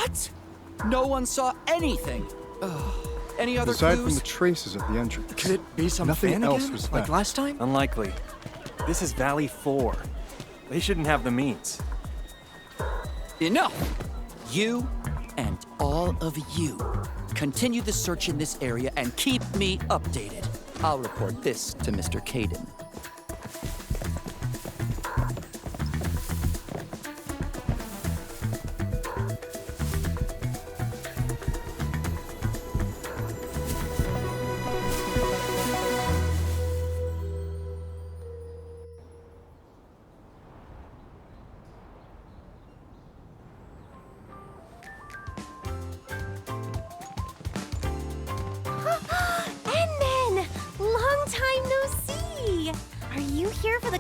What? No one saw anything. Any other Aside clues? from the traces at the entrance, Could it be some nothing fan else again, was like found. last time? Unlikely. This is Valley 4. They shouldn't have the means. Enough! You and all of you. Continue the search in this area and keep me updated. I'll report this to Mr. Caden.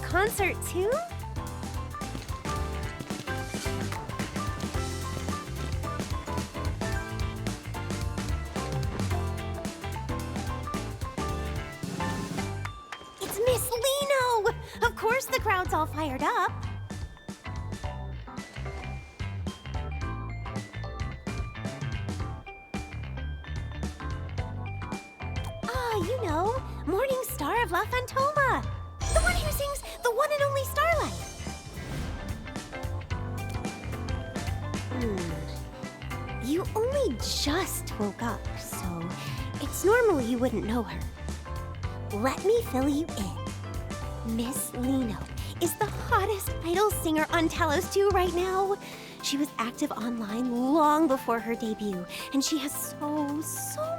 Concert too? It's Miss Lino! Of course the crowd's all fired up. You know, Morning Star of La Fantoma. The one who sings The One and Only Starlight. You only just woke up, so it's normal you wouldn't know her. Let me fill you in. Miss Lino is the hottest idol singer on Talos II right now. She was active online long before her debut, and she has so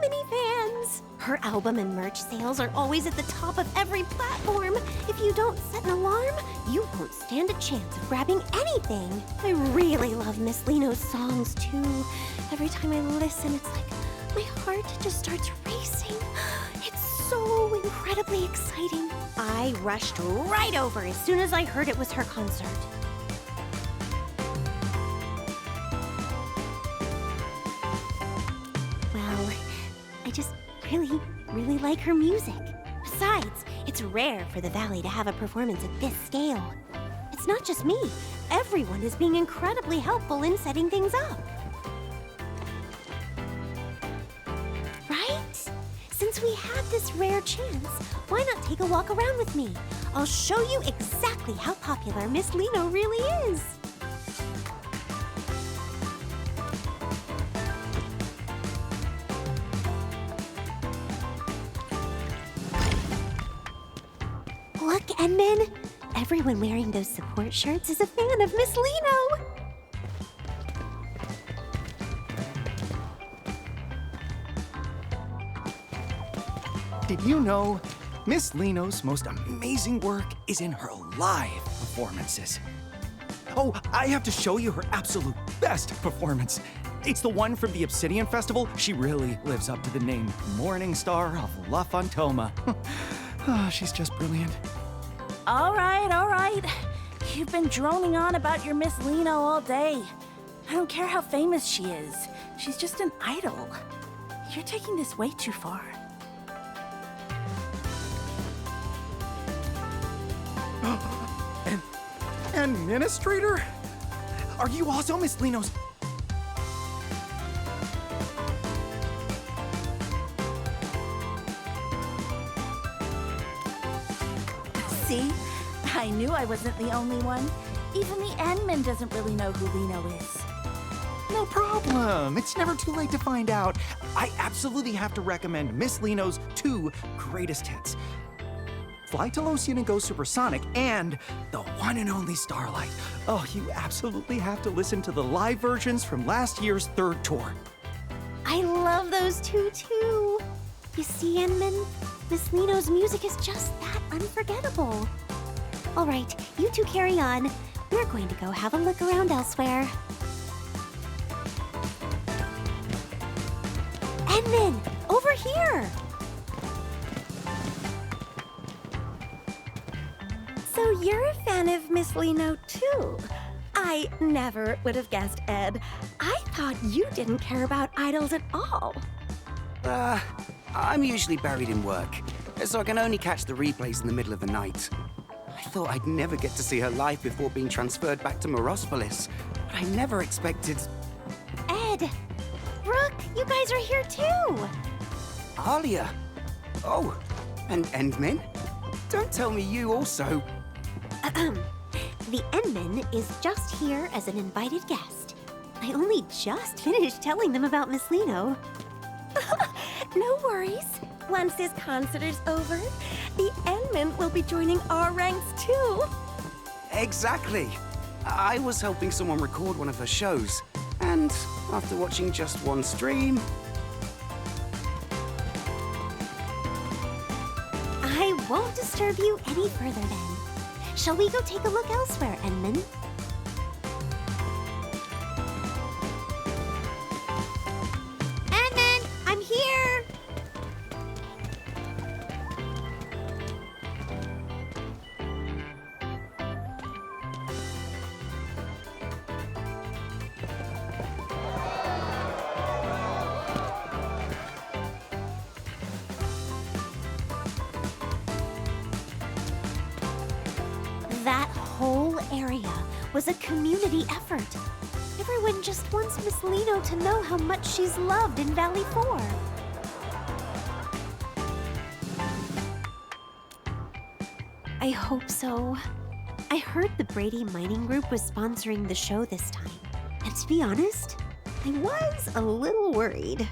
many fans. Her album and merch sales are always at the top of every platform. If you don't set an alarm, you won't stand a chance of grabbing anything. I really love Miss Lino's songs, too. Every time I listen, it's like my heart just starts racing. It's so incredibly exciting. I rushed right over as soon as I heard it was her concert. Well, I just really like her music. Besides, it's rare for the Valley to have a performance at this scale. It's not just me. Everyone is being incredibly helpful in setting things up. Right? Since we have this rare chance, why not take a walk around with me? I'll show you exactly how popular Miss Lino really is. Look, Edmund! Everyone wearing those support shirts is a fan of Miss Lino! Did you know Miss Lino's most amazing work is in her live performances? Oh, I have to show you her absolute best performance. It's the one from the Obsidian Festival. She really lives up to the name Morning Star of La Fantoma. She's just brilliant. All right. You've been droning on about your Miss Lino all day. I don't care how famous she is. She's just an idol. You're taking this way too far. Administrator? Are you also Miss Lino's... See? I knew I wasn't the only one. Even the admin doesn't really know who Lino is. No problem. It's never too late to find out. I absolutely have to recommend Miss Lino's 2 greatest hits. Fly Talosian and Go Supersonic, and the one and only Starlight. Oh, you absolutely have to listen to the live versions from last year's 3rd tour. I love those two, too. You see, Edmund? Miss Lino's music is just that unforgettable. All right, you two carry on. We're going to go have a look around elsewhere. Edmund, over here! So you're a fan of Miss Lino, too? I never would have guessed, Ed. I thought you didn't care about idols at all. I'm usually buried in work, so I can only catch the replays in the middle of the night. I thought I'd never get to see her live before being transferred back to Morospolis, but I never expected... Ed, Brooke, you guys are here too! Alia. Oh, and Min? Don't tell me you also... The Endman is just here as an invited guest. I only just finished telling them about Miss Lino. No worries. Once this concert is over, the Endman will be joining our ranks too. Exactly. I was helping someone record one of her shows, and after watching just one stream... I won't disturb you any further then. Shall we go take a look elsewhere, Endman? Endman, I'm here! That whole area was a community effort. Everyone just wants Miss Lino to know how much she's loved in Valley 4. I hope so. I heard the Brady Mining Group was sponsoring the show this time. And to be honest, I was a little worried.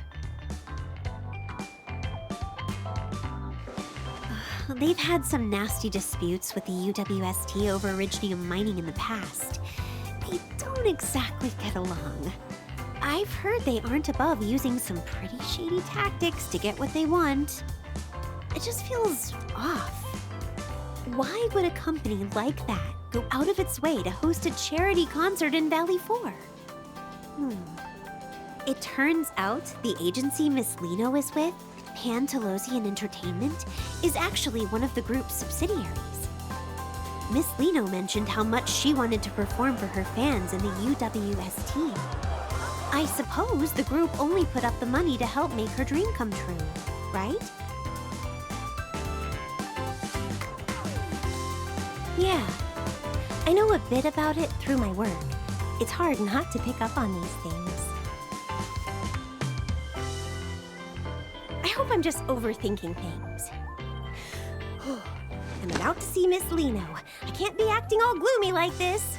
They've had some nasty disputes with the UWST over Originium mining in the past. They don't exactly get along. I've heard they aren't above using some pretty shady tactics to get what they want. It just feels off. Why would a company like that go out of its way to host a charity concert in Valley 4? It turns out the agency Miss Lino is with, Talosian Entertainment, is actually one of the group's subsidiaries. Miss Lino mentioned how much she wanted to perform for her fans in the UWST. I suppose the group only put up the money to help make her dream come true, right? Yeah, I know a bit about it through my work. It's hard not to pick up on these things. I hope I'm just overthinking things. I'm about to see Miss Lino. I can't be acting all gloomy like this.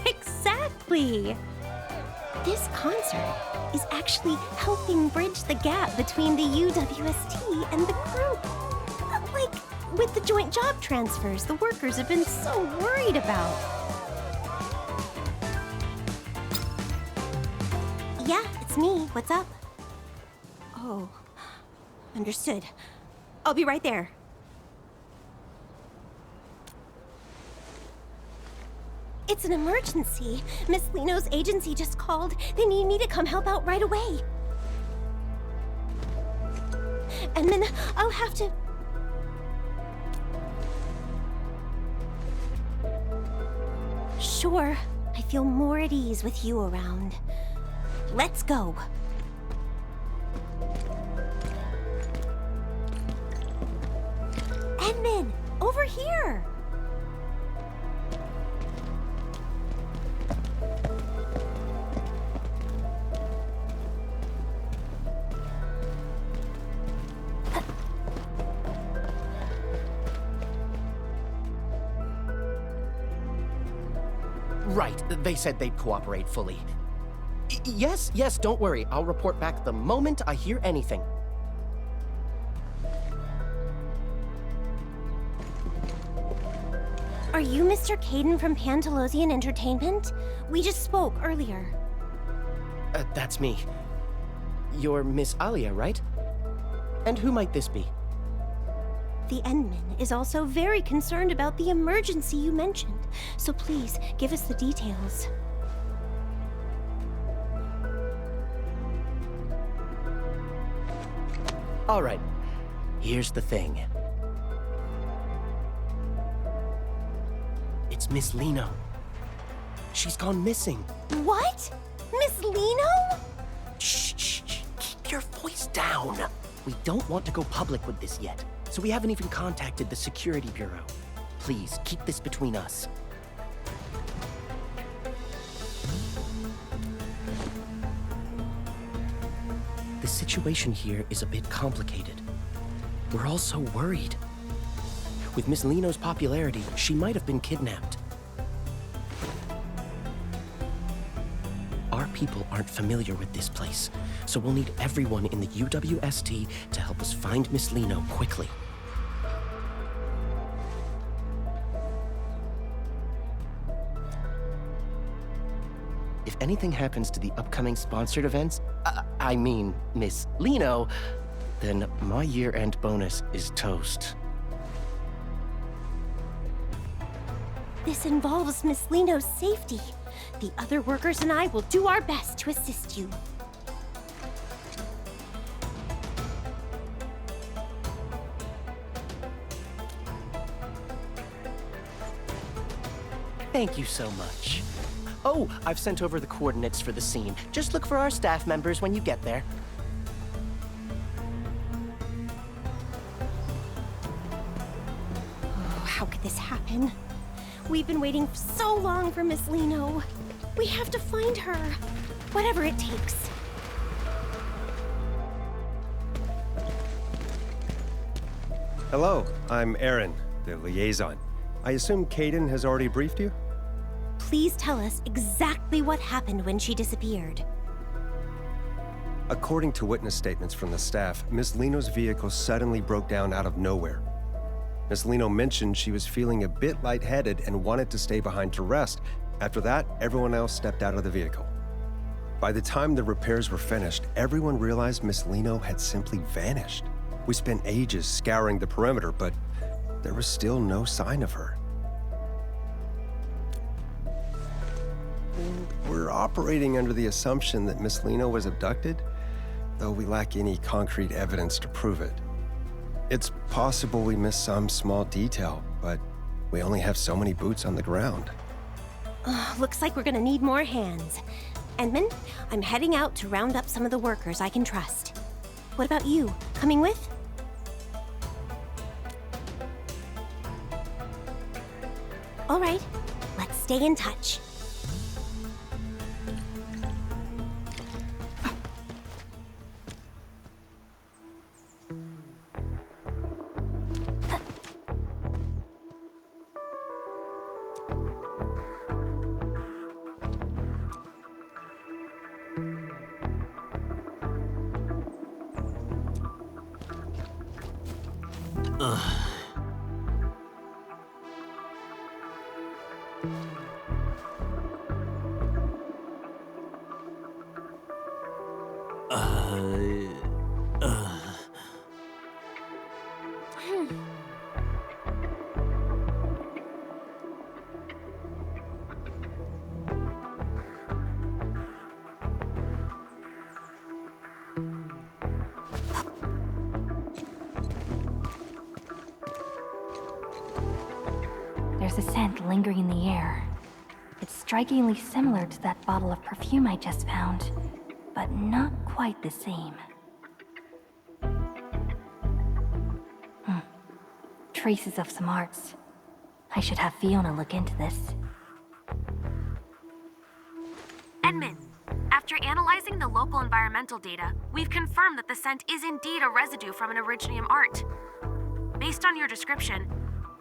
Exactly! This concert is actually helping bridge the gap between the UWST and the group. Like, with the joint job transfers the workers have been so worried about. Yeah, it's me. What's up? Oh, understood. I'll be right there. It's an emergency. Miss Lino's agency just called. They need me to come help out right away. And then I'll have to... Sure, I feel more at ease with you around. Let's go. Edmund, over here! Right, they said they'd cooperate fully. Yes, don't worry. I'll report back the moment I hear anything. Are you Mr. Caden from Talosian Entertainment? We just spoke earlier. That's me. You're Miss Alia, right? And who might this be? The Endman is also very concerned about the emergency you mentioned, so please give us the details. All right, here's the thing. It's Miss Lino. She's gone missing. What? Miss Lino? Shh. Keep your voice down. We don't want to go public with this yet, so we haven't even contacted the Security Bureau. Please, keep this between us. This situation here is a bit complicated. We're all so worried. With Miss Lino's popularity, she might have been kidnapped. Our people aren't familiar with this place, so we'll need everyone in the UWST to help us find Miss Lino quickly. If anything happens to the upcoming sponsored events, I mean Miss Lino, then my year-end bonus is toast. This involves Miss Lino's safety. The other workers and I will do our best to assist you. Thank you so much. Oh, I've sent over the coordinates for the scene. Just look for our staff members when you get there. Oh, how could this happen? We've been waiting so long for Miss Lino. We have to find her, whatever it takes. Hello, I'm Aaron, the liaison. I assume Kaden has already briefed you? Please tell us exactly what happened when she disappeared. According to witness statements from the staff, Miss Lino's vehicle suddenly broke down out of nowhere. Miss Lino mentioned she was feeling a bit lightheaded and wanted to stay behind to rest. After that, everyone else stepped out of the vehicle. By the time the repairs were finished, everyone realized Miss Lino had simply vanished. We spent ages scouring the perimeter, but there was still no sign of her. We're operating under the assumption that Miss Lino was abducted, though we lack any concrete evidence to prove it. It's possible we missed some small detail, but we only have so many boots on the ground. Looks like we're gonna need more hands. Edmund, I'm heading out to round up some of the workers I can trust. What about you? Coming with? All right, let's stay in touch. There's a scent lingering in the air. It's strikingly similar to that bottle of perfume I just found, but not quite the same. Traces of some arts. I should have Fiona look into this. Edmund, after analyzing the local environmental data, we've confirmed that the scent is indeed a residue from an Originium art. Based on your description,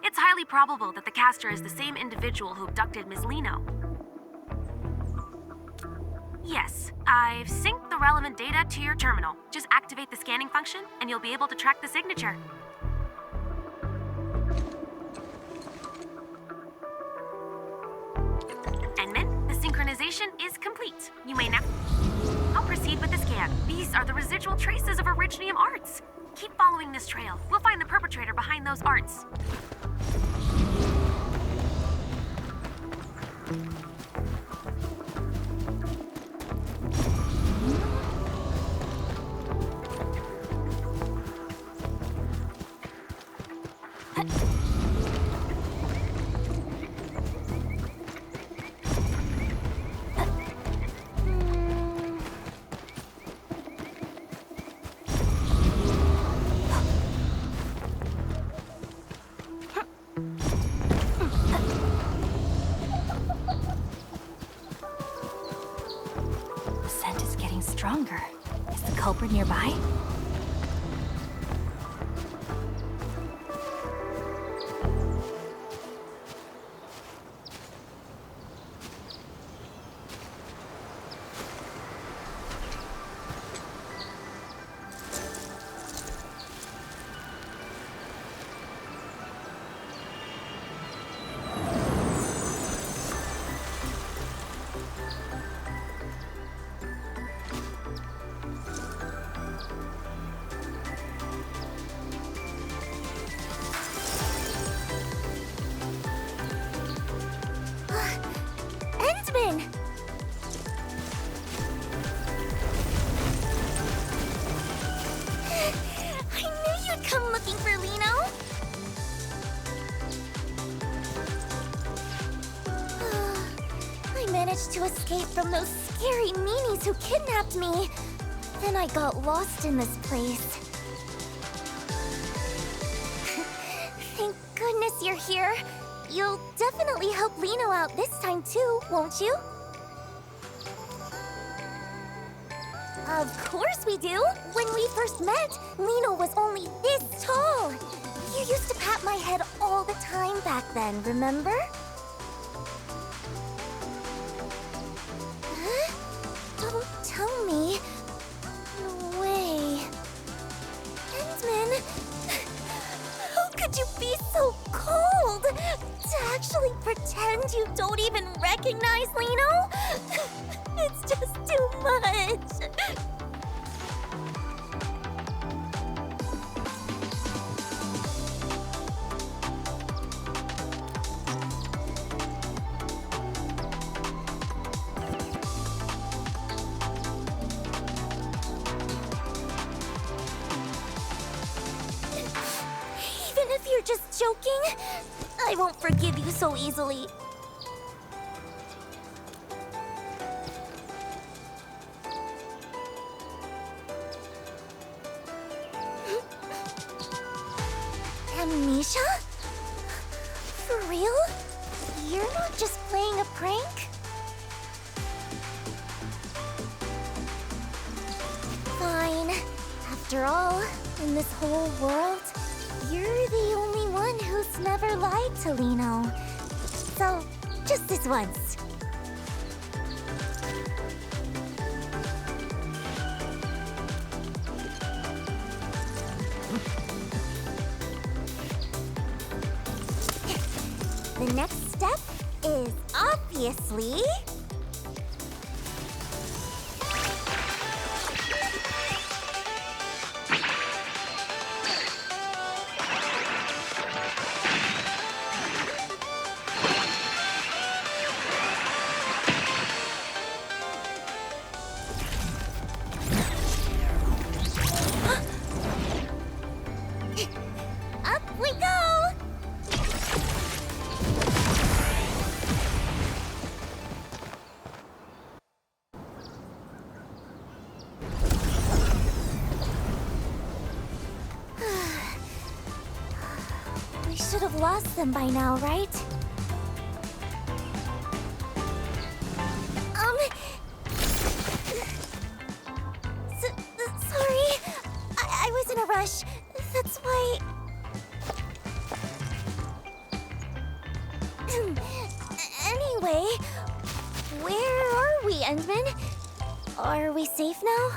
it's highly probable that the caster is the same individual who abducted Miss Lino. Yes, I've synced the relevant data to your terminal. Just activate the scanning function, and you'll be able to track the signature. Edmund, the synchronization is complete. You may now... I'll proceed with the scan. These are the residual traces of Originium arts. Keep following this trail. We'll find the perpetrator behind those arts. newspaper nearby? I knew you'd come looking for Lino. I managed to escape from those scary meanies who kidnapped me. Then I got lost in this place. Thank goodness you're here. You'll definitely help Lino out this time too, won't you? Of course we do! When we first met, Lino was only this tall. You used to pat my head all the time back then, remember? Huh? Don't tell me. No way. Endman, how could you be so cold? To actually pretend you don't even recognize Lino? It's just too much. Even if you're just joking, I won't forgive you so easily. Amnesia? For real? You're not just playing a prank? Fine. After all, in this whole world, you're the only one who's never lied to Lino. So, just this once. The next step is obviously... Up we go! We should have lost them by now, right? Sorry. I was in a rush. That's why... Anyway, where are we, Endman? Are we safe now?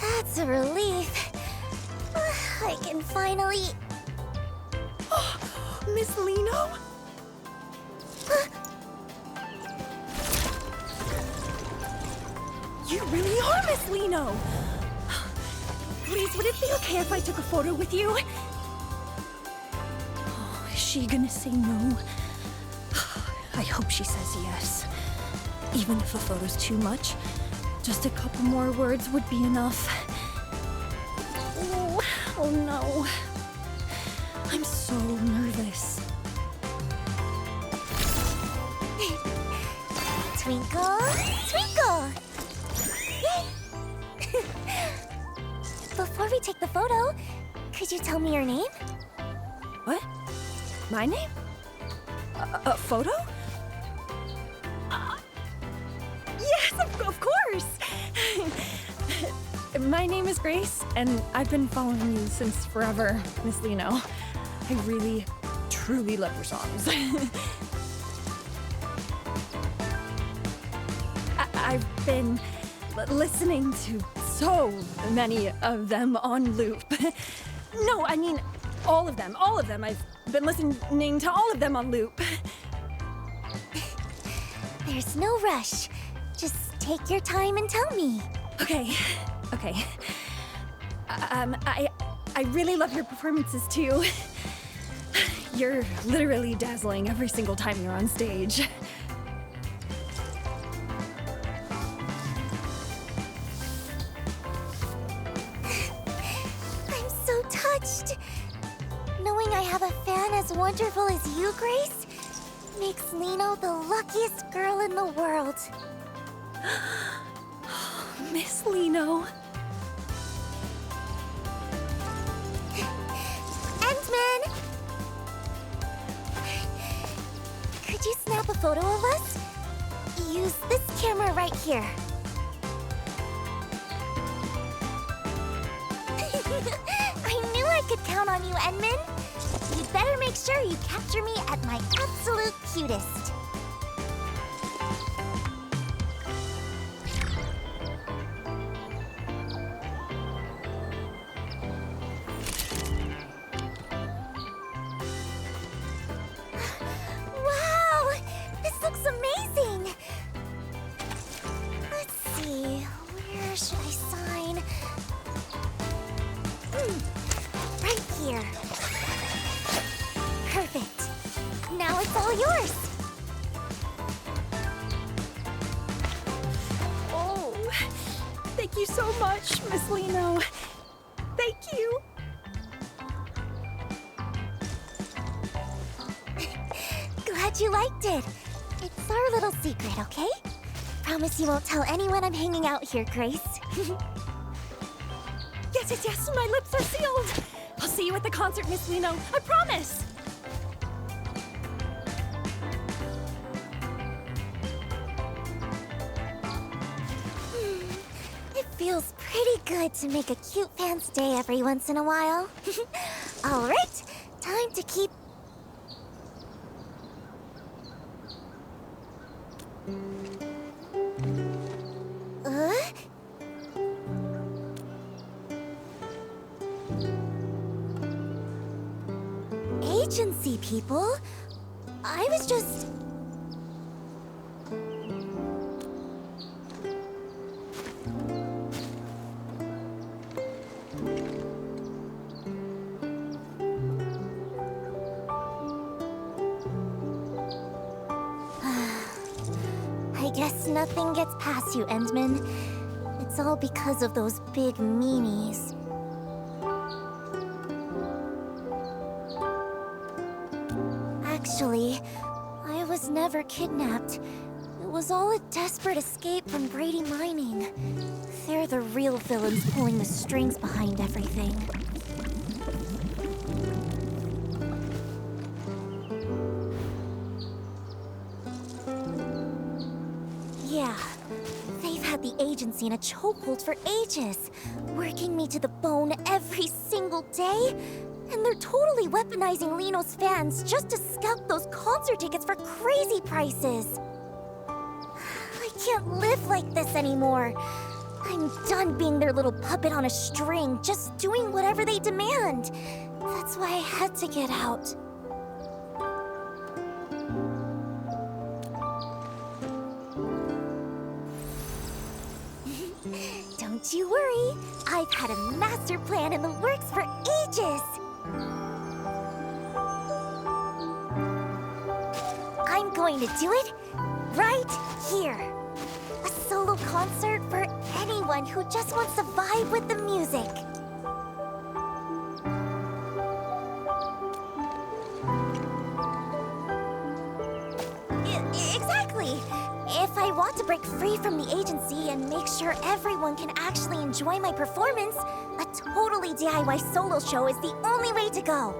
That's a relief. I can finally... Miss Lino? You really are Miss Lino! Please, would it be okay if I took a photo with you? Oh, is she gonna say no? I hope she says yes. Even if a photo's too much, just a couple more words would be enough. Oh no. I'm so nervous. Twinkle, twinkle! Before we take the photo, could you tell me your name? What? My name? A photo? Yes, of course! My name is Grace, and I've been following you since forever, Miss Liino. I really, truly love your songs. I've been listening to so many of them on loop. No, I mean all of them. I've been listening to all of them on loop. There's no rush. Just take your time and tell me. Okay. I really love your performances too. You're literally dazzling every single time you're on stage. I'm so touched. Knowing I have a fan as wonderful as you, Grace, makes Liino the luckiest girl in the world. Miss Liino. Endman! Could you snap a photo of us? Use this camera right here. I knew I could count on you, Endman. You'd better make sure you capture me at my absolute cutest. Wow! This looks amazing! Let's see, where should I sign? Right here. Perfect. Now it's all yours. Oh, thank you so much, Miss Liino. Thank you. Glad you liked it. It's our little secret, okay? Promise you won't tell anyone I'm hanging out here, Grace. Yes, my lips are sealed. I'll see you at the concert, Miss Liino. I promise. It feels pretty good to make a cute fan's day every once in a while. All right, time to keep... Agency people? I was just... I guess nothing gets past you, Endman. It's all because of those big meanies. Actually, I was never kidnapped. It was all a desperate escape from Brady Mining. They're the real villains pulling the strings behind everything. Yeah, they've had the agency in a chokehold for ages, working me to the bone every single day. And they're totally weaponizing Liino's fans just to scalp those concert tickets for crazy prices. I can't live like this anymore. I'm done being their little puppet on a string, just doing whatever they demand. That's why I had to get out. Don't you worry. I've had a master plan in the works for ages. I'm going to do it right here. A solo concert for anyone who just wants to vibe with the music. Exactly. If I want to break free from the agency and make sure everyone can actually enjoy my performance, a totally DIY solo show is the only way to go.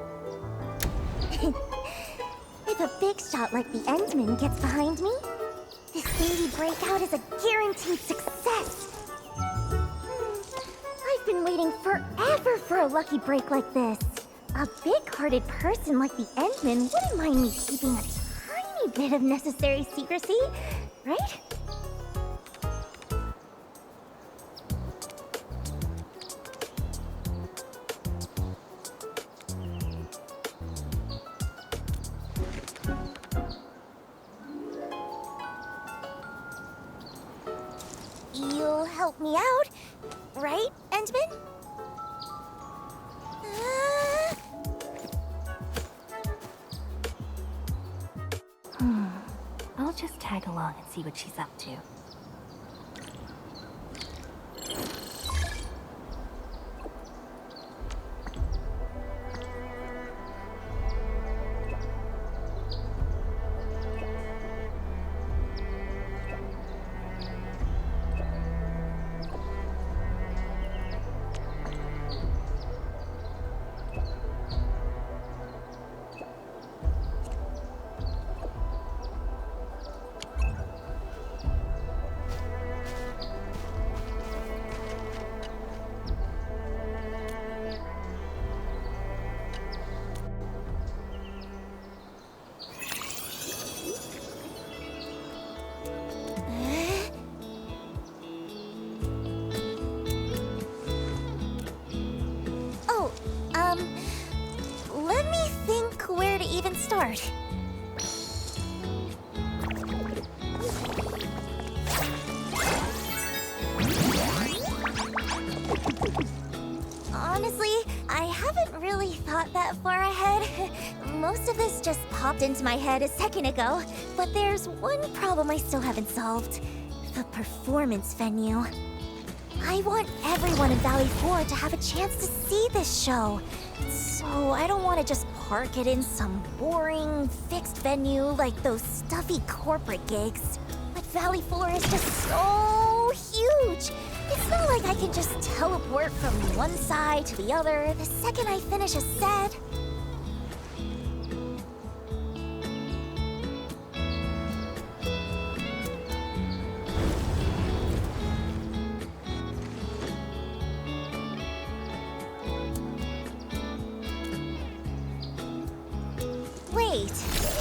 If a big shot like the Endman gets behind me, this indie breakout is a guaranteed success. I've been waiting forever for a lucky break like this. A big-hearted person like the Endman wouldn't mind me keeping a tiny bit of necessary secrecy, right? You'll help me out, right, Endman? I'll just tag along and see what she's up to. Let me think where to even start. Honestly, I haven't really thought that far ahead. Most of this just popped into my head a second ago, but there's one problem I still haven't solved. The performance venue. I want everyone in Valley 4 to have a chance to see this show. So I don't want to just park it in some boring, fixed venue like those stuffy corporate gigs. But Valley 4 is just so huge. It's not like I can just teleport from one side to the other the second I finish a set. Wait,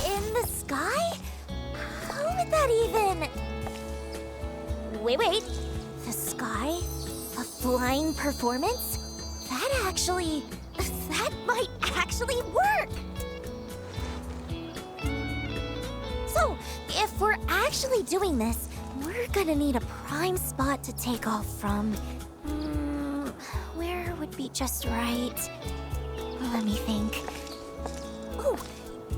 in the sky? How would that even... Wait. The sky? A flying performance? That might actually work! So, if we're actually doing this, we're gonna need a prime spot to take off from. Where would be just right? Let me think. Oh,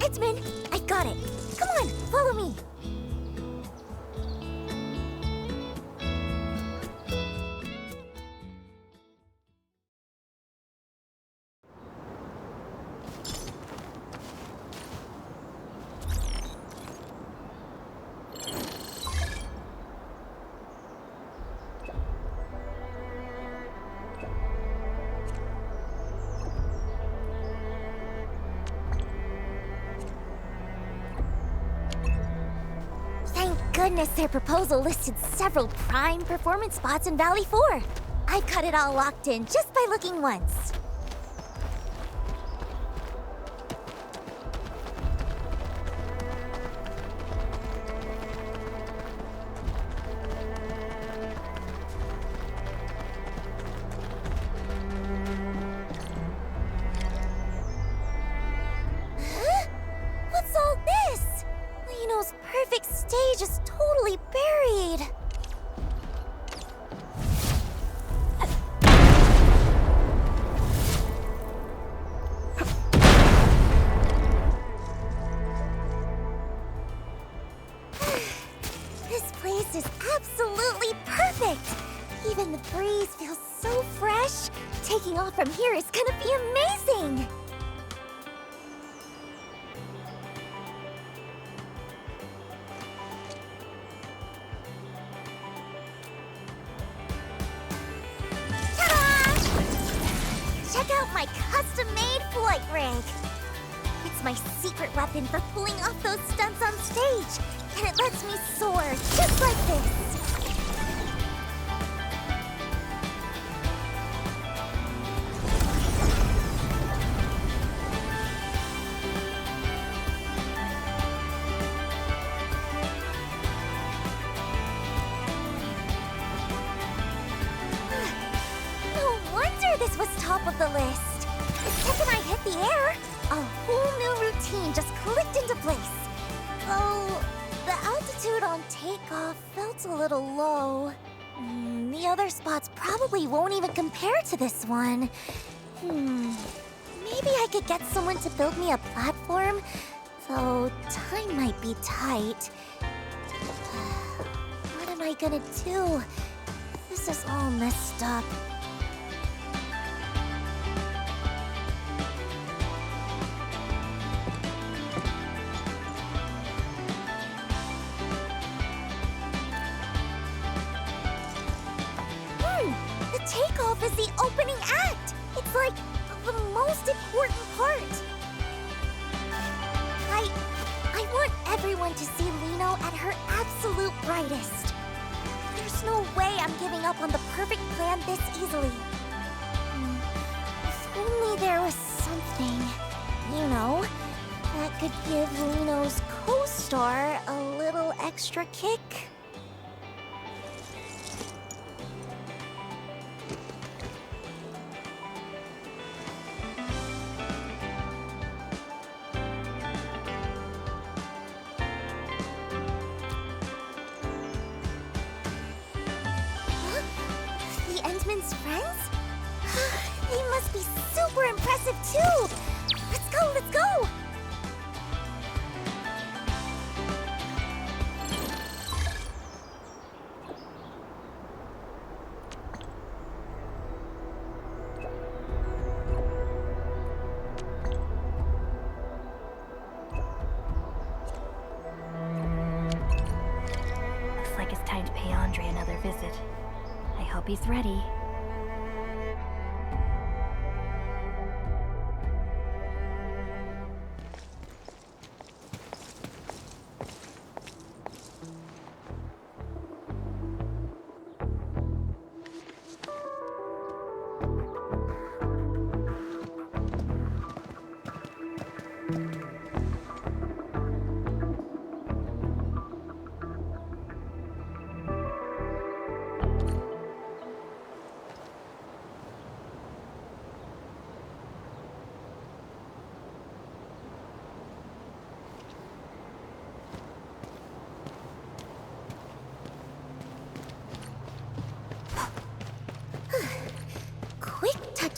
Edmund, I got it. Come on, follow me. Goodness, their proposal listed several prime performance spots in Valley 4. I've got it all locked in just by looking once. Huh? What's all this? Lino's perfect stage is totally buried. This place is absolutely perfect. Even the breeze feels so fresh. Taking off from here is gonna be amazing. Check out my custom-made flight rig. It's It's my secret weapon for pulling off those stunts on stage. And it lets me soar, just like this. This was top of the list. The second I hit the air, a whole new routine just clicked into place. Oh, the altitude on takeoff felt a little low. The other spots probably won't even compare to this one. Maybe I could get someone to build me a platform, though time might be tight. What am I gonna do? This is all messed up. Takeoff is the opening act. It's like the most important part. I want everyone to see Liino at her absolute brightest. There's no way I'm giving up on the perfect plan this easily. If only there was something, that could give Lino's co-star a little extra kick. Friends? They must be super impressive too! Let's go, let's go! Looks like it's time to pay Andre another visit. I hope he's ready.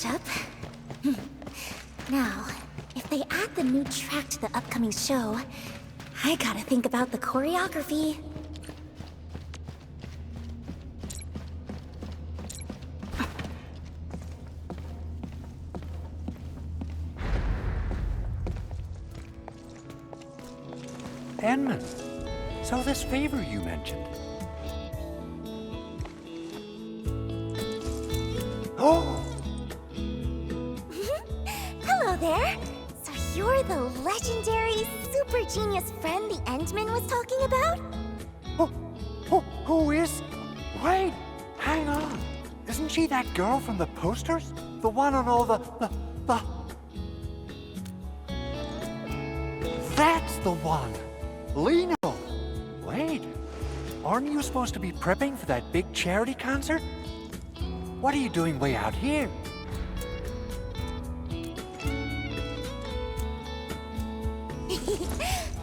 Up. Now, if they add the new track to the upcoming show, I gotta think about the choreography. Enman, so this favor you mentioned. Oh! There? So you're the legendary, super genius friend the Endman was talking about? Who is? Wait, hang on. Isn't she that girl from the posters? The one on all the... That's the one! Lino! Wait, aren't you supposed to be prepping for that big charity concert? What are you doing way out here?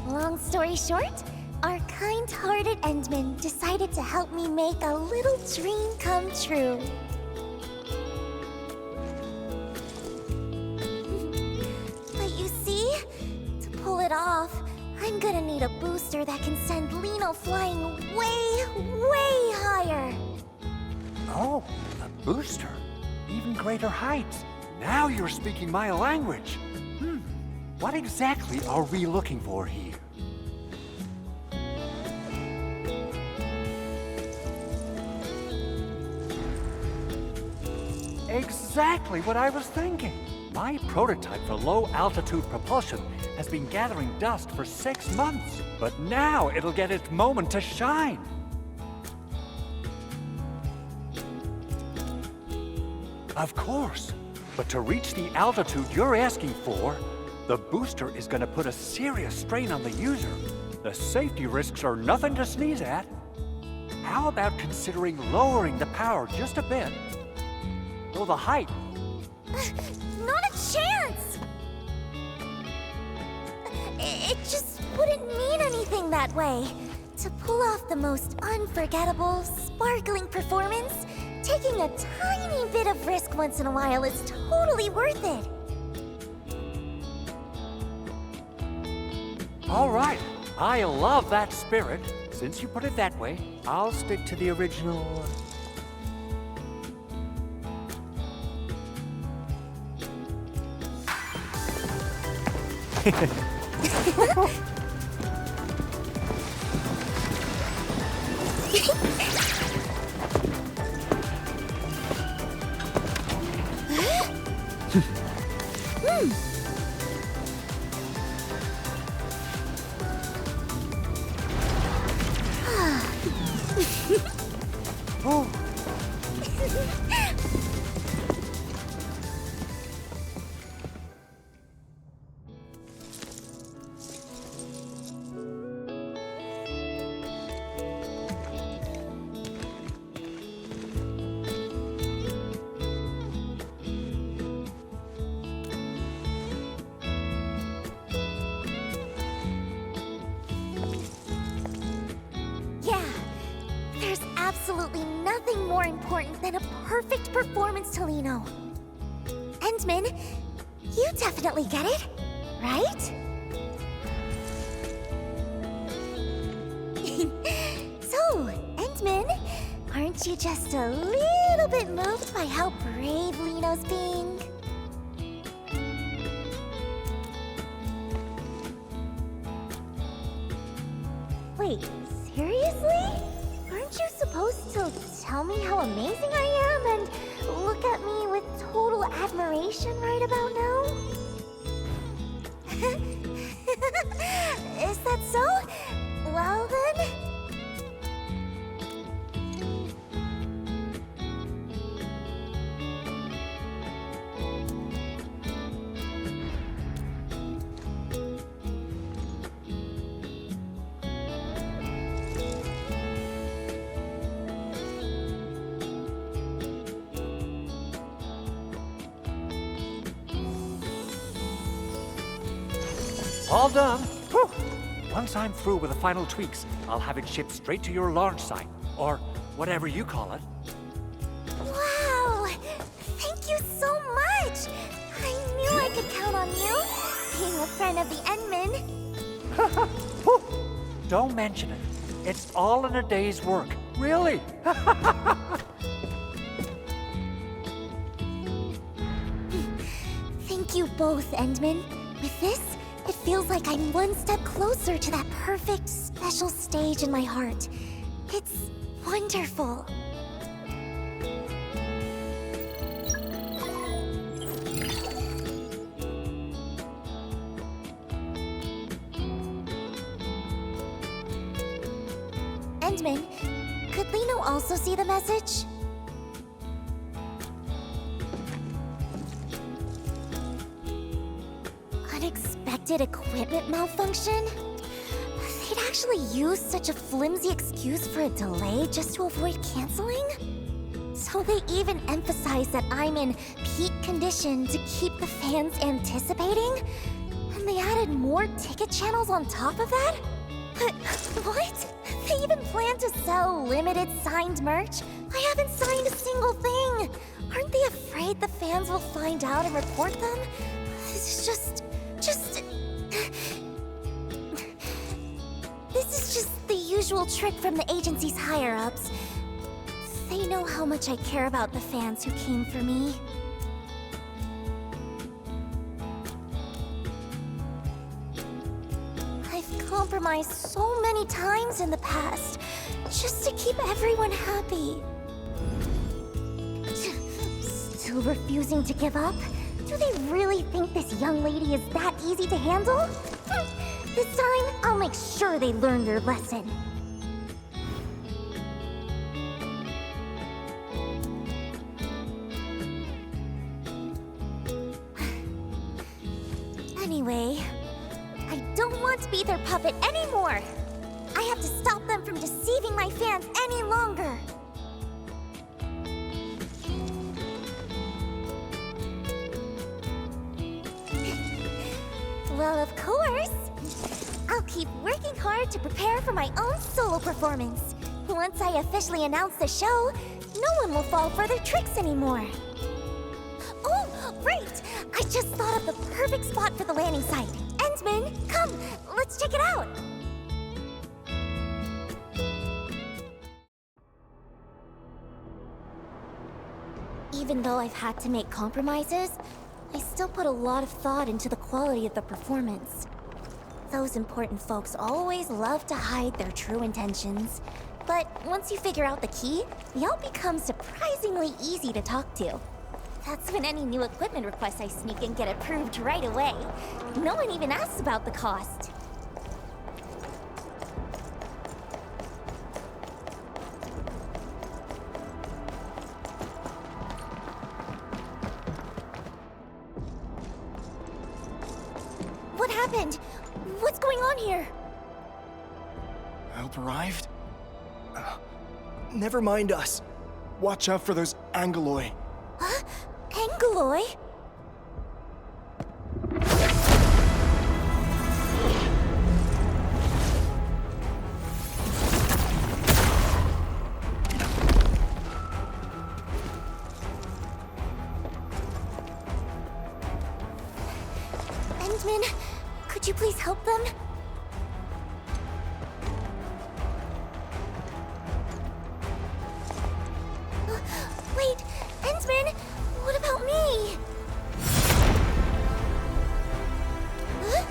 Long story short, our kind-hearted Endman decided to help me make a little dream come true. But you see, to pull it off, I'm gonna need a booster that can send Lino flying way, way higher. Oh, a booster? Even greater heights. Now you're speaking my language. What exactly are we looking for here? Exactly what I was thinking. My prototype for low-altitude propulsion has been gathering dust for 6 months, but now it'll get its moment to shine. Of course, but to reach the altitude you're asking for, the booster is going to put a serious strain on the user. The safety risks are nothing to sneeze at. How about considering lowering the power just a bit? Though the height... Not a chance! It just wouldn't mean anything that way. To pull off the most unforgettable, sparkling performance, taking a tiny bit of risk once in a while is totally worth it. All right, I love that spirit. Since you put it that way, I'll stick to the original... Oh. Absolutely nothing more important than a perfect performance to Liino. Endman, you definitely get it, right? So, Endman, aren't you just a little bit moved by how brave Lino's being? Wait, seriously? Aren't you supposed to tell me how amazing I am and look at me with total admiration right about now? Is that so? Well then... All done. Whew. Once I'm through with the final tweaks, I'll have it shipped straight to your launch site, or whatever you call it. Wow! Thank you so much! I knew I could count on you, being a friend of the Endman. Don't mention it. It's all in a day's work. Really? Thank you both, Endman. With this, it feels like I'm one step closer to that perfect, special stage in my heart. It's wonderful. Endman, could Lino also see the message? Unexpected equipment malfunction? They'd actually use such a flimsy excuse for a delay just to avoid canceling? So they even emphasize that I'm in peak condition to keep the fans anticipating? And they added more ticket channels on top of that? But what? They even plan to sell limited signed merch? I haven't signed a single thing! Aren't they afraid the fans will find out and report them? This is just... This is just the usual trick from the agency's higher-ups. They know how much I care about the fans who came for me. I've compromised so many times in the past, just to keep everyone happy. Still refusing to give up? Do they really think this young lady is that easy to handle? This time, I'll make sure they learn their lesson. Anyway, I don't want to be their puppet anymore. I have to stop them from deceiving my fans any longer. Well, of course. I'll keep working hard to prepare for my own solo performance. Once I officially announce the show, no one will fall for their tricks anymore. Oh, right! I just thought of the perfect spot for the landing site. Endman, come, let's check it out. Even though I've had to make compromises, I still put a lot of thought into the quality of the performance. Those important folks always love to hide their true intentions. But once you figure out the key, y'all become surprisingly easy to talk to. That's when any new equipment requests I sneak and get approved right away. No one even asks about the cost. What happened? What's going on here? Help arrived? Never mind us. Watch out for those Angeloi. Huh? Angeloi? Endman, could you please help them? Wait, Endman, what about me? Huh?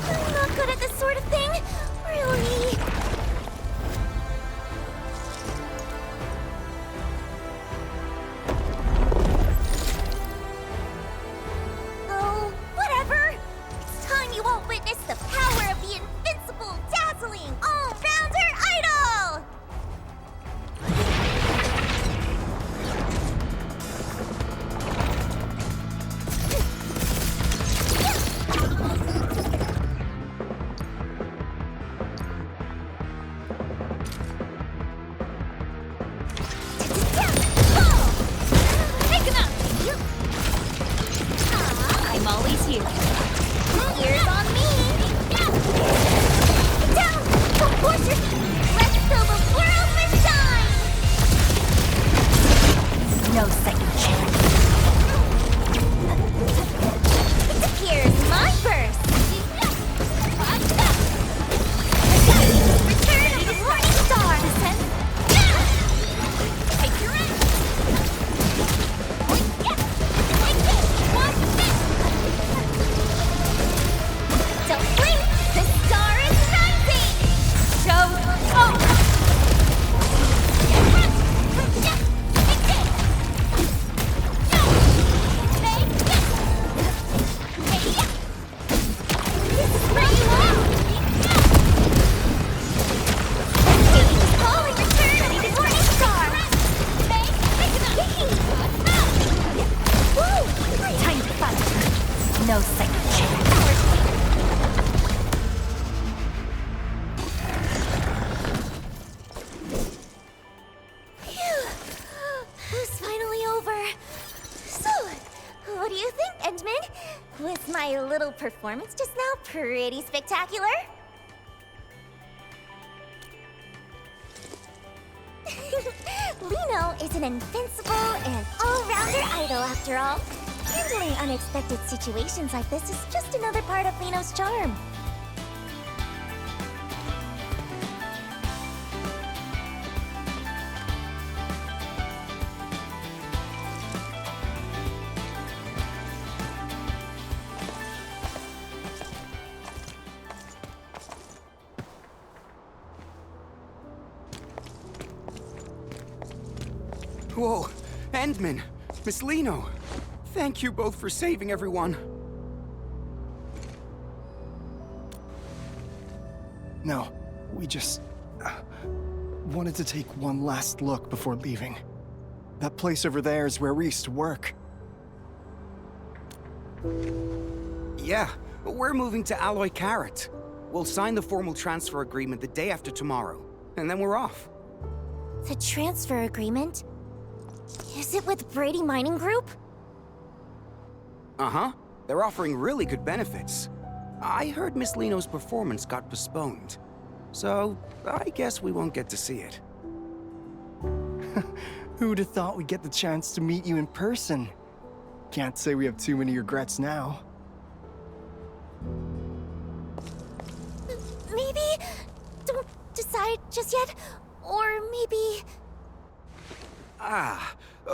I'm not good at this sort of thing, really. Oh, whatever. It's time you all witness the power of the invincible, dazzling, all-rounder idol! I'm always here. Ears on me. Down! Don't force your... Let's fill the world with shine! No second chance. Here's my burst. Return of the morning star. Take your aim. Don't blink! The star is rising! Show off! This is where you are! Calling return of the morning star! Whoa! Time to fight! No second chance. Phew. It's finally over. So, what do you think, Endman? Was my little performance just now pretty spectacular? Lino is an invincible and all-rounder idol, after all. Handling unexpected situations like this is just another part of Lino's charm. Whoa, Endman, Miss Lino, thank you both for saving everyone. No, we just wanted to take one last look before leaving. That place over there is where we used to work. Yeah, we're moving to Alloy Carrot. We'll sign the formal transfer agreement the day after tomorrow, and then we're off. The transfer agreement? Is it with Brady Mining Group? Uh-huh. They're offering really good benefits. I heard Miss Lino's performance got postponed. So, I guess we won't get to see it. Who'd have thought we'd get the chance to meet you in person? Can't say we have too many regrets now. Maybe don't decide just yet, or maybe...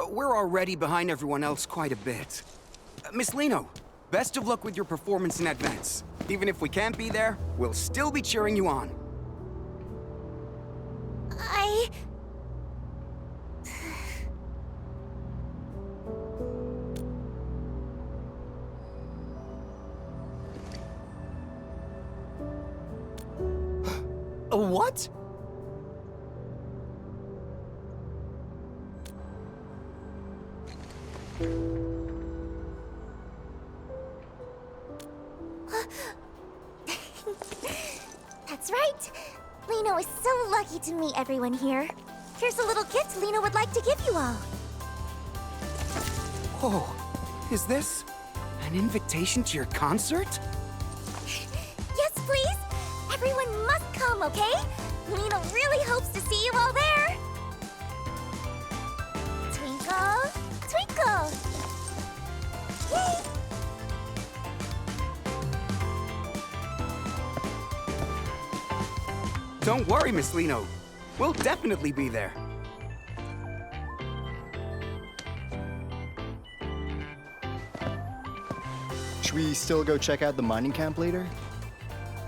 We're already behind everyone else quite a bit. Miss Lino, best of luck with your performance in advance. Even if we can't be there, we'll still be cheering you on. What? That's right. Lino is so lucky to meet everyone here. Here's a little gift Lino would like to give you all. Oh, is this an invitation to your concert? Yes, please. Everyone must come, okay? Lino really hopes to see you all there. Twinkle, twinkle. Yay! Don't worry, Miss Lino. We'll definitely be there. Should we still go check out the mining camp later?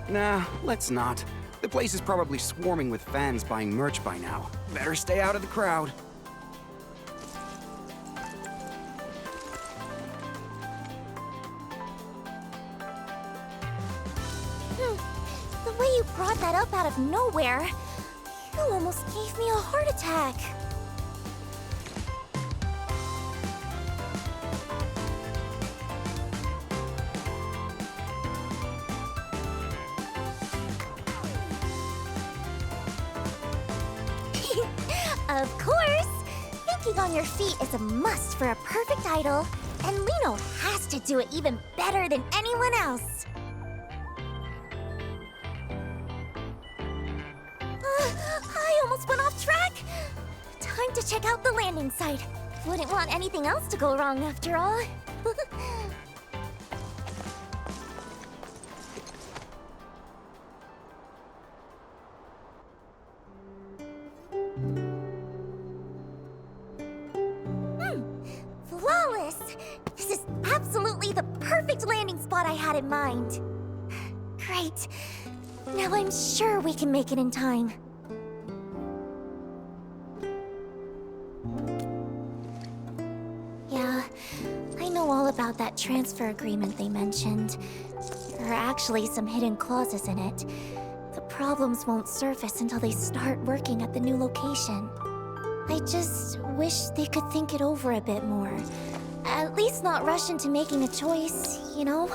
Nah, let's not. The place is probably swarming with fans buying merch by now. Better stay out of the crowd. The way you brought that up out of nowhere, you almost gave me a heart attack. Of course! Thinking on your feet is a must for a perfect idol, and Lino has to do it even better than anyone else. I almost went off track! Time to check out the landing site. Wouldn't want anything else to go wrong after all. Flawless! This is absolutely the perfect landing spot I had in mind. Great. Now I'm sure we can make it in time. Yeah, I know all about that transfer agreement they mentioned. There are actually some hidden clauses in it. The problems won't surface until they start working at the new location. I just wish they could think it over a bit more. At least not rush into making a choice, you know?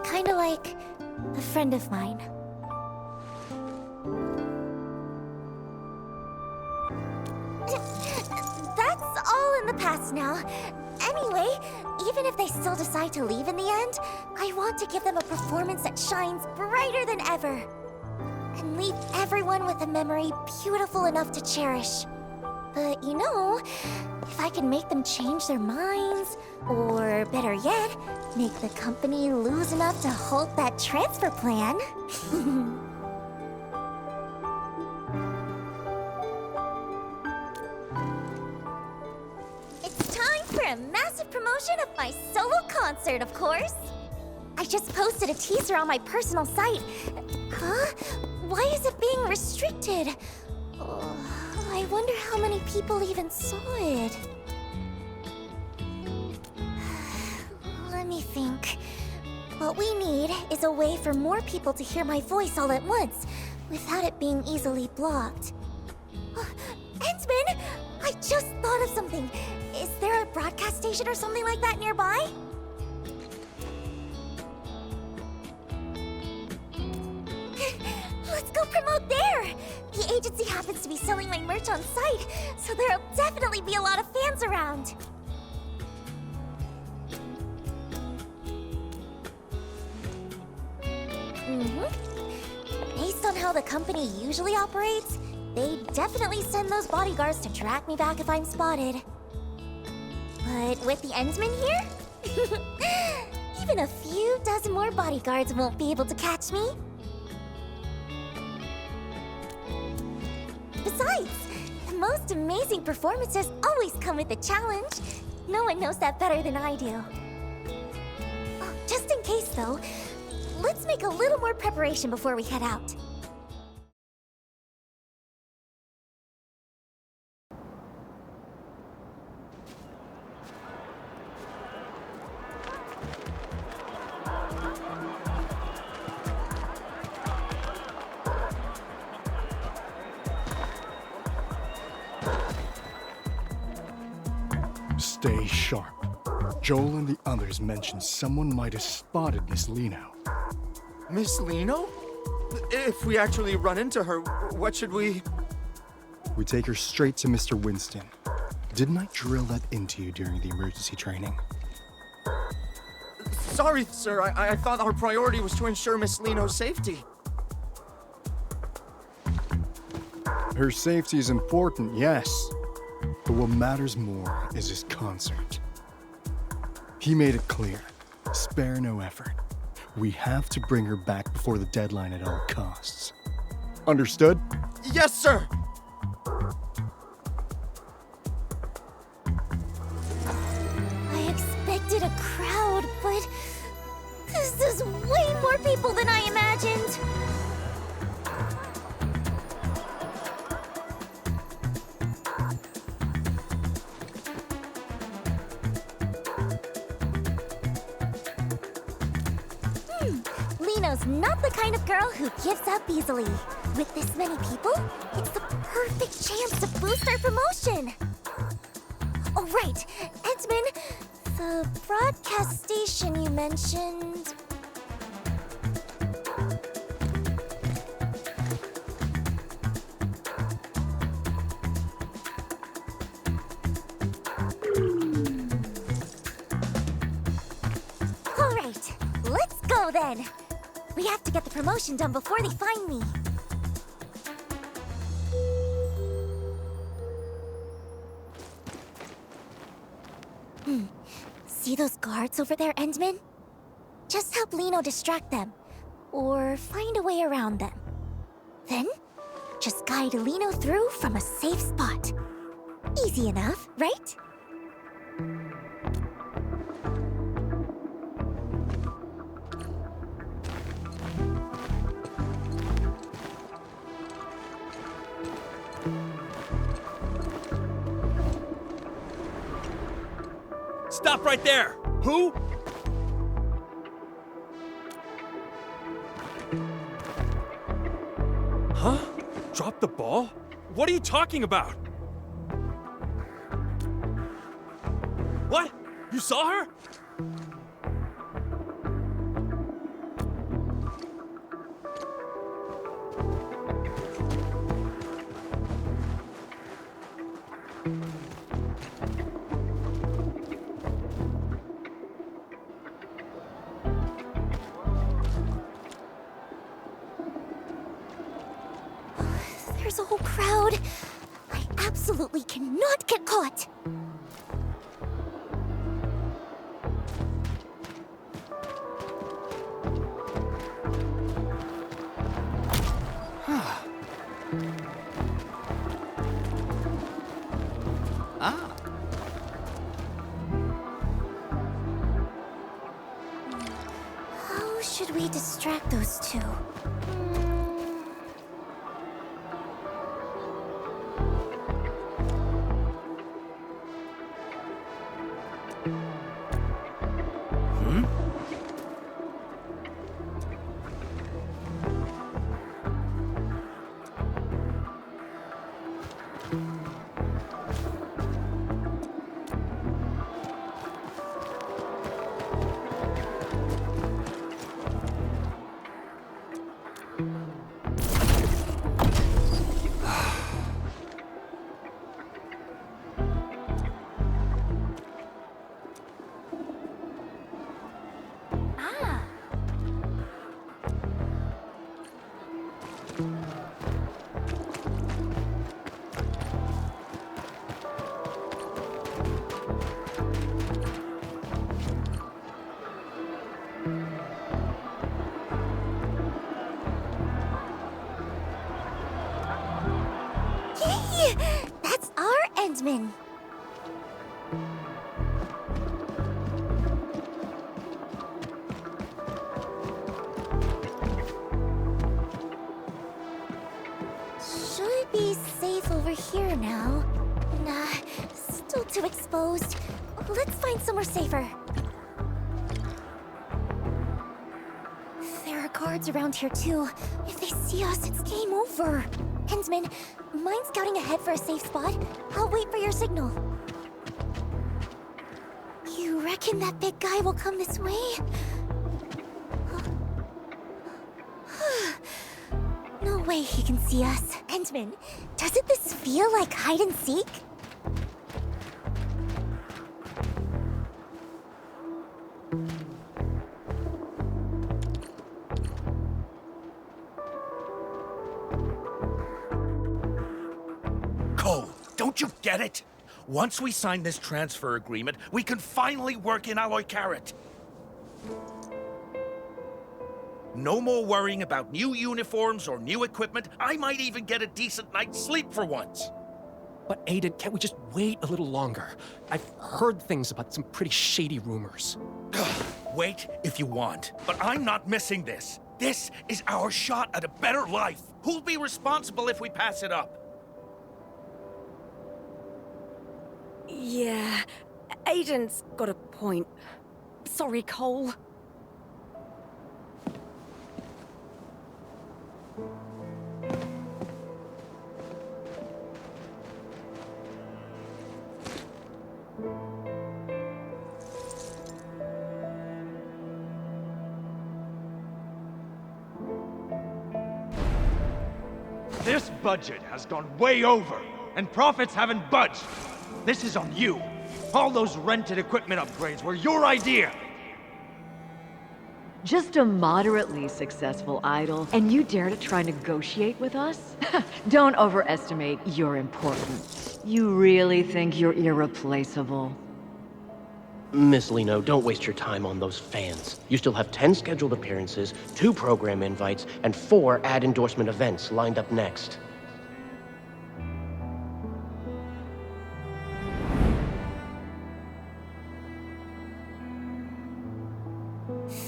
Kinda like a friend of mine. That's all in the past now. Anyway, even if they still decide to leave in the end, I want to give them a performance that shines brighter than ever. And leave everyone with a memory beautiful enough to cherish. But you know, if I can make them change their minds, or better yet, make the company lose enough to halt that transfer plan. It's time for a massive promotion of my solo concert, of course. I just posted a teaser on my personal site. Huh? Why is it being restricted? I wonder how many people even saw it. me think. What we need is a way for more people to hear my voice all at once, without it being easily blocked. Endsman! I just thought of something. Is there a broadcast station or something like that nearby? Let's go promote there! The agency happens to be selling my merch on site, so there'll definitely be a lot of fans around. Based on how the company usually operates, they definitely send those bodyguards to track me back if I'm spotted. But with the Endsman here, even a few dozen more bodyguards won't be able to catch me. Besides, the most amazing performances always come with a challenge. No one knows that better than I do. Oh, just in case, though, let's make a little more preparation before we head out. Stay sharp. Joel and the others mentioned someone might have spotted Miss Lino. Miss Lino? If we actually run into her, what should we... We take her straight to Mr. Winston. Didn't I drill that into you during the emergency training? Sorry, sir. I thought our priority was to ensure Miss Lino's safety. Her safety is important, yes. But what matters more is his concert. He made it clear. Spare no effort. We have to bring her back before the deadline at all costs. Understood? Yes, sir! I expected a crowd, but this is way more people than I imagined. Lino's not the kind of girl who gives up easily. With this many people, it's the perfect chance to boost our promotion. Oh, right. Endsman, the broadcast station you mentioned... All right, let's go then. We have to get the promotion done before they find me. See those guards over there, Endsman? Just help Lino distract them, or find a way around them. Then, just guide Lino through from a safe spot. Easy enough, right? Stop right there! Who? Huh? Drop the ball? What are you talking about? What? You saw her? There's a whole crowd. I absolutely cannot get caught. Ah. How should we distract those two? Hmm? Endman. Should be safe over here now. Nah, still too exposed. Let's find somewhere safer. There are guards around here too. If they see us, it's game over. Endman, mind scouting ahead for a safe spot? I'll wait for your signal. You reckon that big guy will come this way? No way he can see us. Endman, doesn't this feel like hide and seek? Cole, don't you get it? Once we sign this transfer agreement, we can finally work in Alloy Carrot. No more worrying about new uniforms or new equipment. I might even get a decent night's sleep for once. But Aiden, can't we just wait a little longer? I've heard things about some pretty shady rumors. Wait if you want, but I'm not missing this. This is our shot at a better life. Who'll be responsible if we pass it up? Yeah, Aiden's got a point. Sorry, Cole. This budget has gone way over, and profits haven't budged. This is on you. All those rented equipment upgrades were your idea. Just a moderately successful idol, and you dare to try negotiate with us? Don't overestimate your importance. You really think you're irreplaceable? Miss Lino, don't waste your time on those fans. You still have 10 scheduled appearances, 2 program invites, and 4 ad endorsement events lined up next.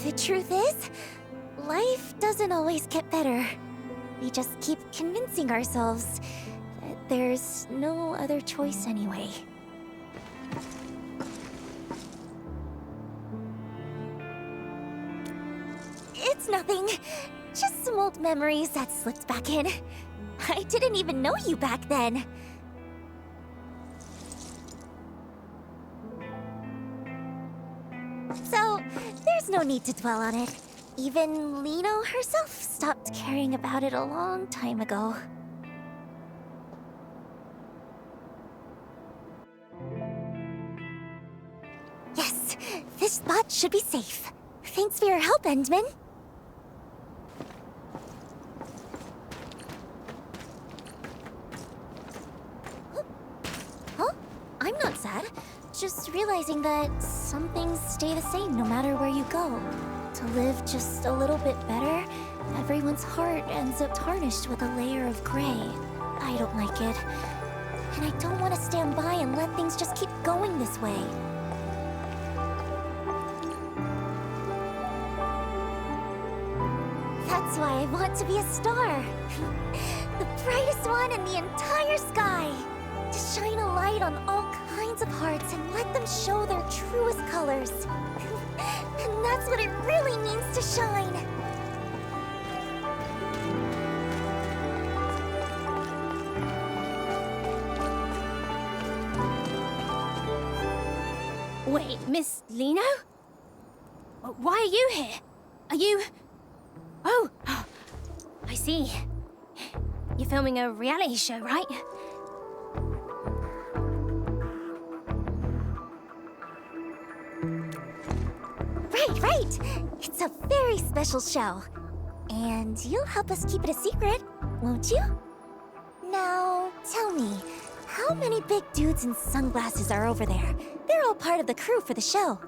The truth is, life doesn't always get better. We just keep convincing ourselves that there's no other choice anyway. It's nothing. Just some old memories that slipped back in. I didn't even know you back then. So, there's no need to dwell on it. Even Lino herself stopped caring about it a long time ago. Yes, this spot should be safe. Thanks for your help, Endman. Huh? I'm not sad. Just realizing that some things stay the same no matter where you go. To live just a little bit better, everyone's heart ends up tarnished with a layer of gray. I don't like it. And I don't want to stand by and let things just keep going this way. That's why I want to be a star. The brightest one in the entire sky. To shine a light on all kinds of hearts and let them show their truest colors. And that's what it really means to shine. Wait, Miss Lino? Why are you here? Are you... Oh, I see. You're filming a reality show, right? Right. It's a very special show. And you'll help us keep it a secret, won't you? Now, tell me, how many big dudes in sunglasses are over there? They're all part of the crew for the show.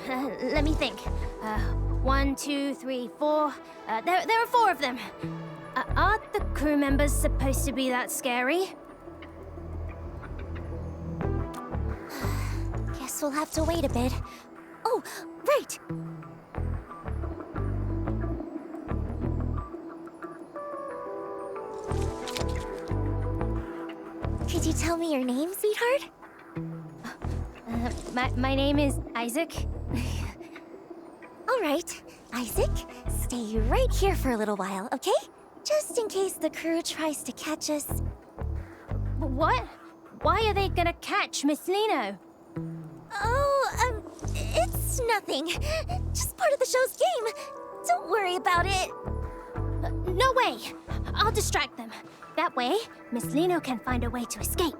Let me think. 1, 2, 3, 4. There are 4 of them. Aren't the crew members supposed to be that scary? Guess we'll have to wait a bit. Oh, right! Could you tell me your name, sweetheart? My name is Isaac. All right, Isaac, stay right here for a little while, okay? Just in case the crew tries to catch us. What? Why are they gonna catch Miss Lino? Oh, it's nothing. Just part of the show's game. Don't worry about it. No way! I'll distract them. That way, Miss Lino can find a way to escape.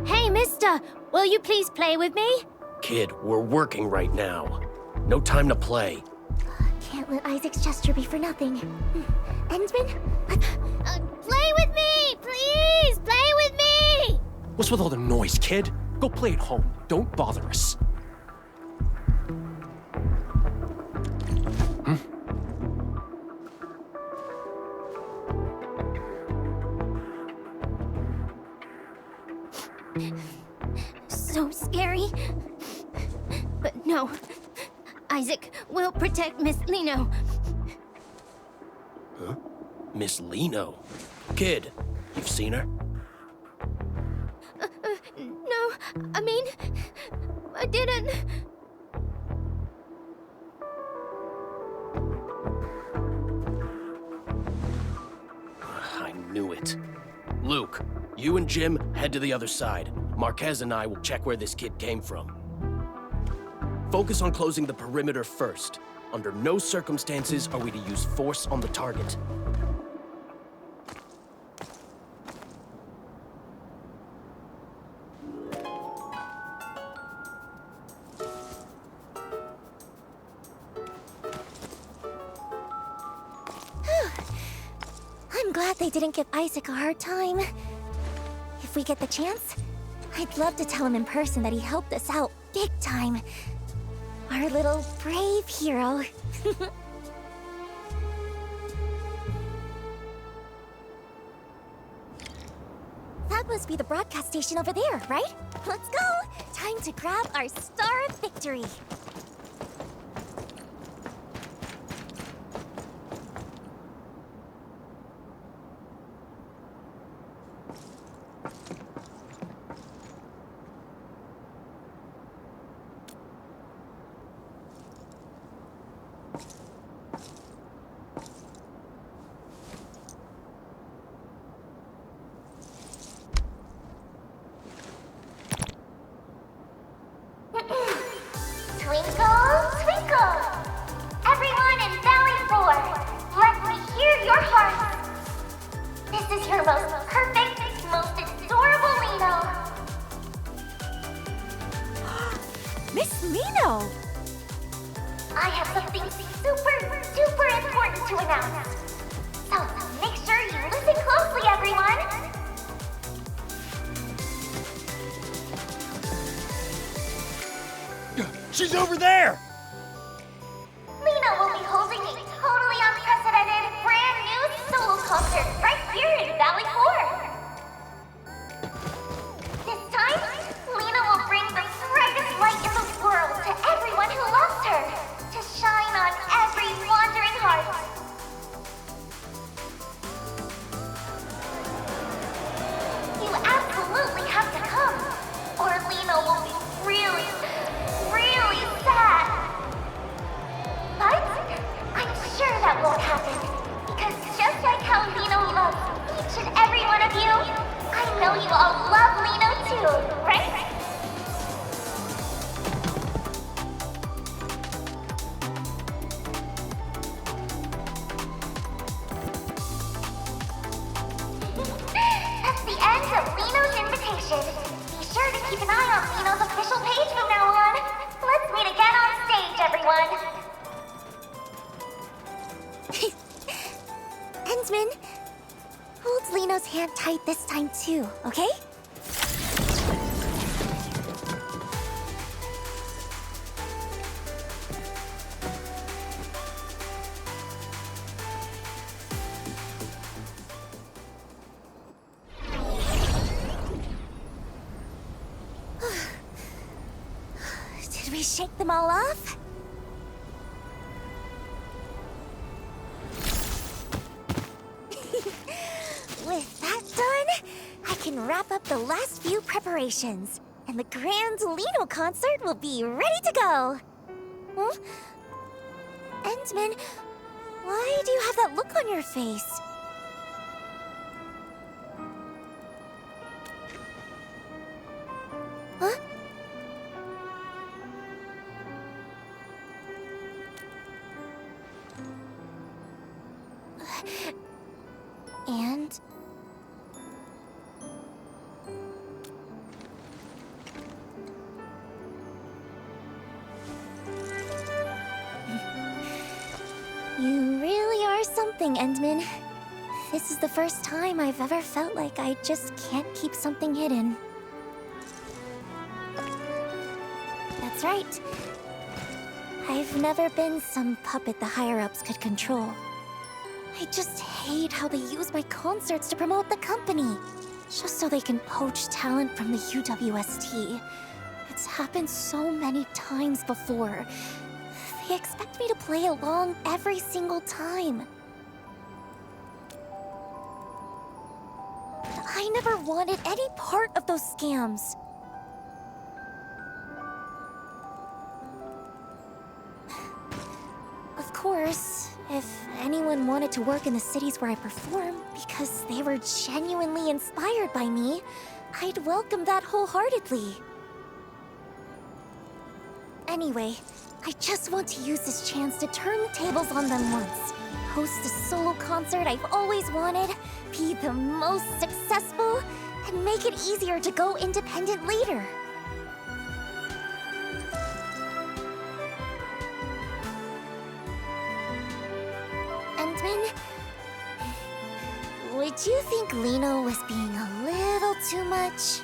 Hey, mister! Will you please play with me? Kid, we're working right now. No time to play. Can't let Isaac's gesture be for nothing. Endsman? Play with me! Please! Play with me! What's with all the noise, kid? Go play at home. Don't bother us. So scary. But no. Isaac will protect Miss Lino. Huh? Miss Lino? Kid, you've seen her? No, I mean, I didn't. I knew it. Luke, you and Jim head to the other side. Marquez and I will check where this kid came from. Focus on closing the perimeter first. Under no circumstances are we to use force on the target. I'm glad they didn't give Isaac a hard time. If we get the chance, I'd love to tell him in person that he helped us out big time. Our little brave hero. That must be the broadcast station over there, right? Let's go! Time to grab our Star of Victory. Twinkle, twinkle! Everyone in Valley 4, let me hear your hearts! This is your most perfect, most adorable Lino! Miss Lino! I have something super, super important to announce. So make sure you listen closely, everyone! She's over there! Lino will be holding a totally unprecedented, brand new solo concert right here in Valley 4. This time, Lino will bring the brightest light in the world to everyone who loves her, to shine on every wandering heart. You absolutely have to come, or Lino will be really sad. But I'm sure that won't happen, because just like how Lino loves each and every one of you, I know you all love Lino too, right? That's the end of Lino's invitation. Be sure to keep an eye on Lino's official page from now on. Let's meet again on stage, everyone! Endsman, hold Lino's hand tight this time too, okay? shake them all off? With that done, I can wrap up the last few preparations, and the grand Liino concert will be ready to go. Hmm? Endman, why do you have that look on your face? Huh? And... You really are something, Endman. This is the first time I've ever felt like I just can't keep something hidden. That's right. I've never been some puppet the higher-ups could control. I just hate how they use my concerts to promote the company, just so they can poach talent from the UWST. It's happened so many times before. They expect me to play along every single time. I never wanted any part of those scams. Of course, if anyone wanted to work in the cities where I perform because they were genuinely inspired by me, I'd welcome that wholeheartedly. Anyway, I just want to use this chance to turn the tables on them once. Host a solo concert I've always wanted, be the most successful, and make it easier to go independent later. Endman, would you think Liino was being a little too much?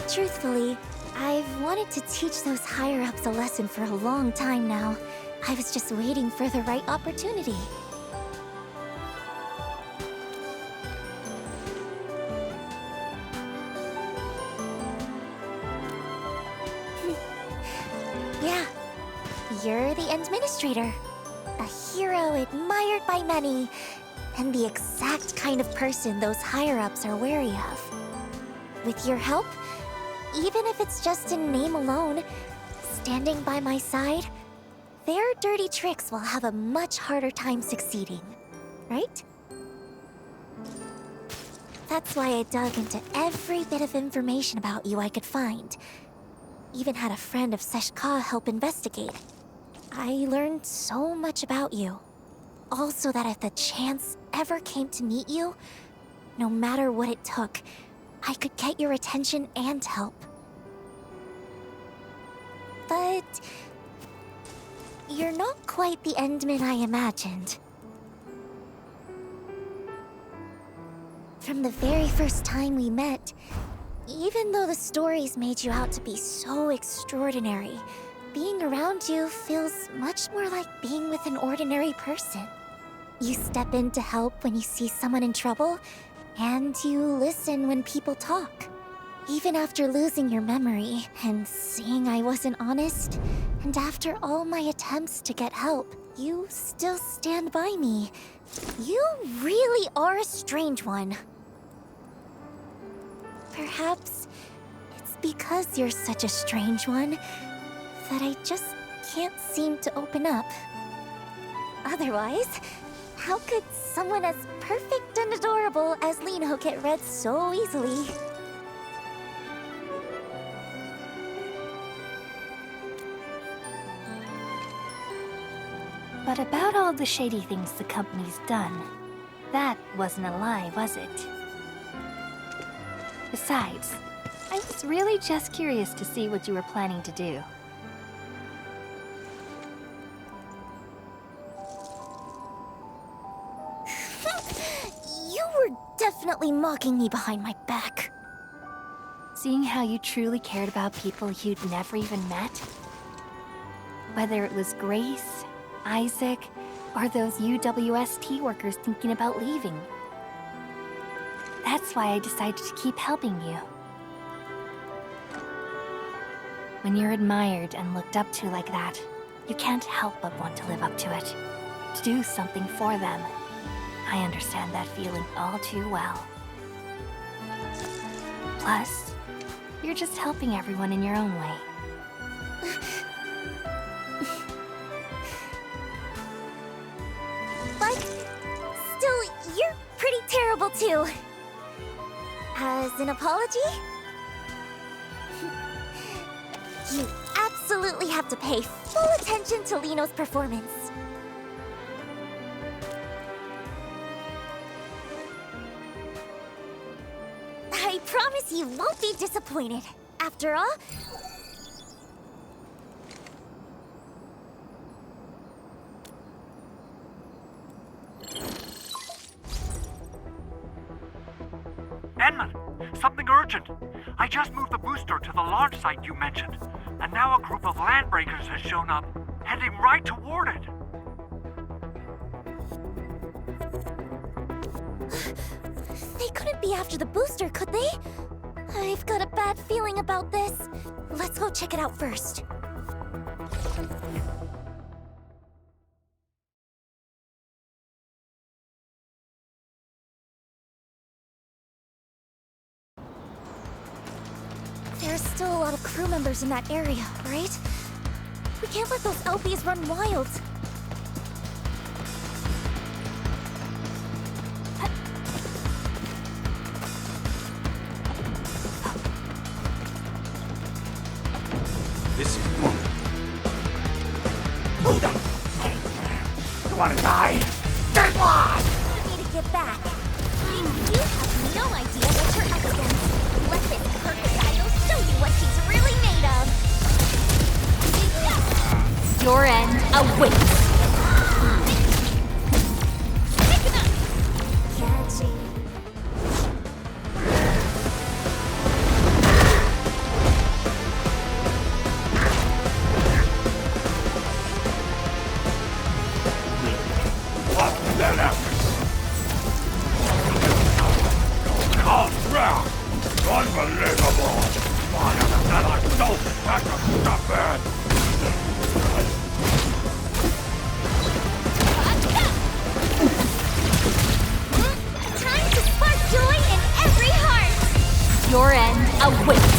Truthfully, I've wanted to teach those higher-ups a lesson for a long time now. I was just waiting for the right opportunity. Yeah, you're the administrator. A hero admired by many, and the exact kind of person those higher-ups are wary of. With your help, even if it's just in name alone, standing by my side, their dirty tricks will have a much harder time succeeding, right? That's why I dug into every bit of information about you I could find. Even had a friend of Seshka help investigate. I learned so much about you. All so that if the chance ever came to meet you, no matter what it took, I could get your attention and help. But you're not quite the Endman I imagined. From the very first time we met, even though the stories made you out to be so extraordinary, being around you feels much more like being with an ordinary person. You step in to help when you see someone in trouble, and you listen when people talk. Even after losing your memory and seeing I wasn't honest, and after all my attempts to get help, you still stand by me. You really are a strange one. Perhaps it's because you're such a strange one that I just can't seem to open up. Otherwise, how could someone as perfect and adorable as Liino get read so easily? But about all the shady things the company's done, that wasn't a lie, was it? Besides, I was really just curious to see what you were planning to do. You were definitely mocking me behind my back. Seeing how you truly cared about people you'd never even met? Whether it was Grace, Isaac, or those UWST workers thinking about leaving. That's why I decided to keep helping you. When you're admired and looked up to like that, you can't help but want to live up to it. To do something for them. I understand that feeling all too well. Plus, you're just helping everyone in your own way. But still, you're pretty terrible too. As an apology? You absolutely have to pay full attention to Liino's performance. I promise you won't be disappointed. After all... Edmund, something urgent. I just moved the booster to the launch site you mentioned, and now a group of landbreakers has shown up, heading right toward it. They couldn't be after the booster, could they? I've got a bad feeling about this. Let's go check it out first. There's still a lot of crew members in that area, right? We can't let those LBs run wild. This is one. Hold on. You wanna die? Get lost! You need to get back. You have no idea what you're up against. Let this perfect idol show you what she's really made of. Your end awaits. Catchy. Unbelievable! One of them that I don't have to stop it! Time to spark joy in every heart! Your end awaits.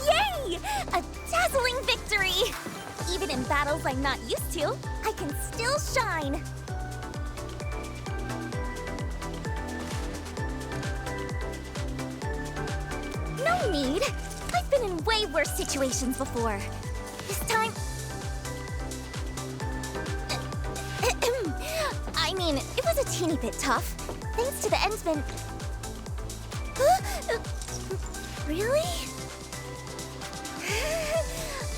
Yay! A dazzling victory! Even in battles I'm not used to, I can still shine! No need! I've been in way worse situations before. This time... I mean, it was a teeny bit tough. Thanks to the Endsman... Really?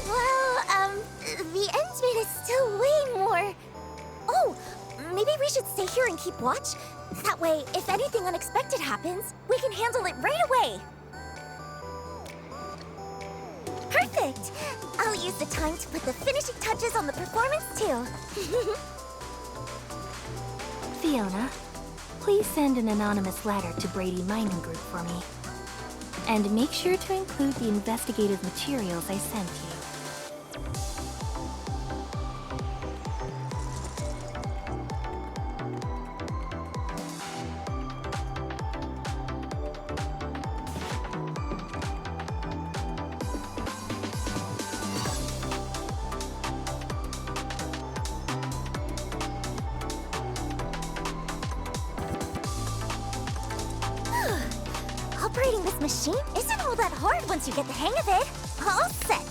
Well, the Endsman is still way more... Oh, maybe we should stay here and keep watch? That way, if anything unexpected happens, we can handle it right away. Perfect! I'll use the time to put the finishing touches on the performance, too. Fiona, please send an anonymous letter to Brady Mining Group for me. And make sure to include the investigative materials I sent you. Operating this machine isn't all that hard once you get the hang of it. All set.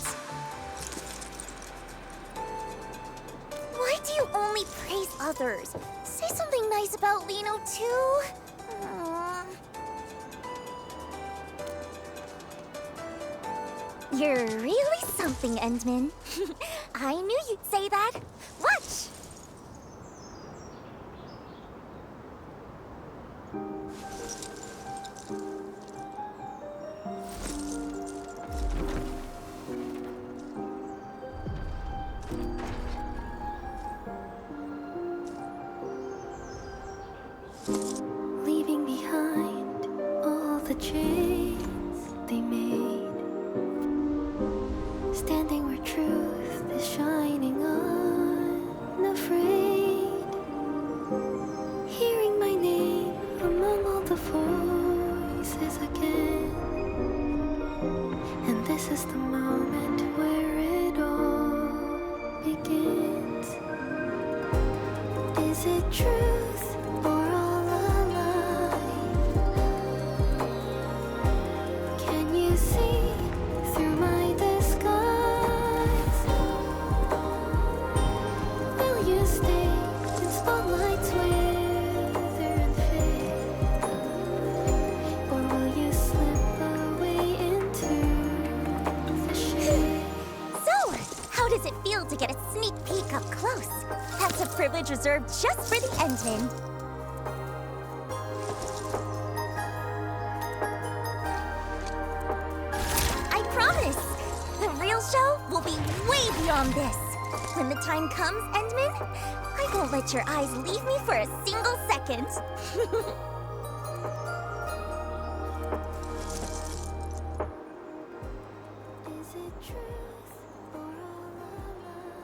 Why do you only praise others? Say something nice about Lino, too. You're really something, Endman. I knew you'd say that. Watch! Leaving behind all the chains they made, standing where truth is shining unafraid, hearing my name among all the voices again. And this is the moment where it all begins. Is it truth or all a lie? Can you see through my disguise? Will you stay in spotlights wither and fade? Or will you slip away into the shade? So, how does it feel to get a sneak peek up close? That's a privilege reserved just for the Endman. I promise, the real show will be way beyond this. When the time comes, Endman, I won't let your eyes leave me for a single second. Is it truth or all a lie?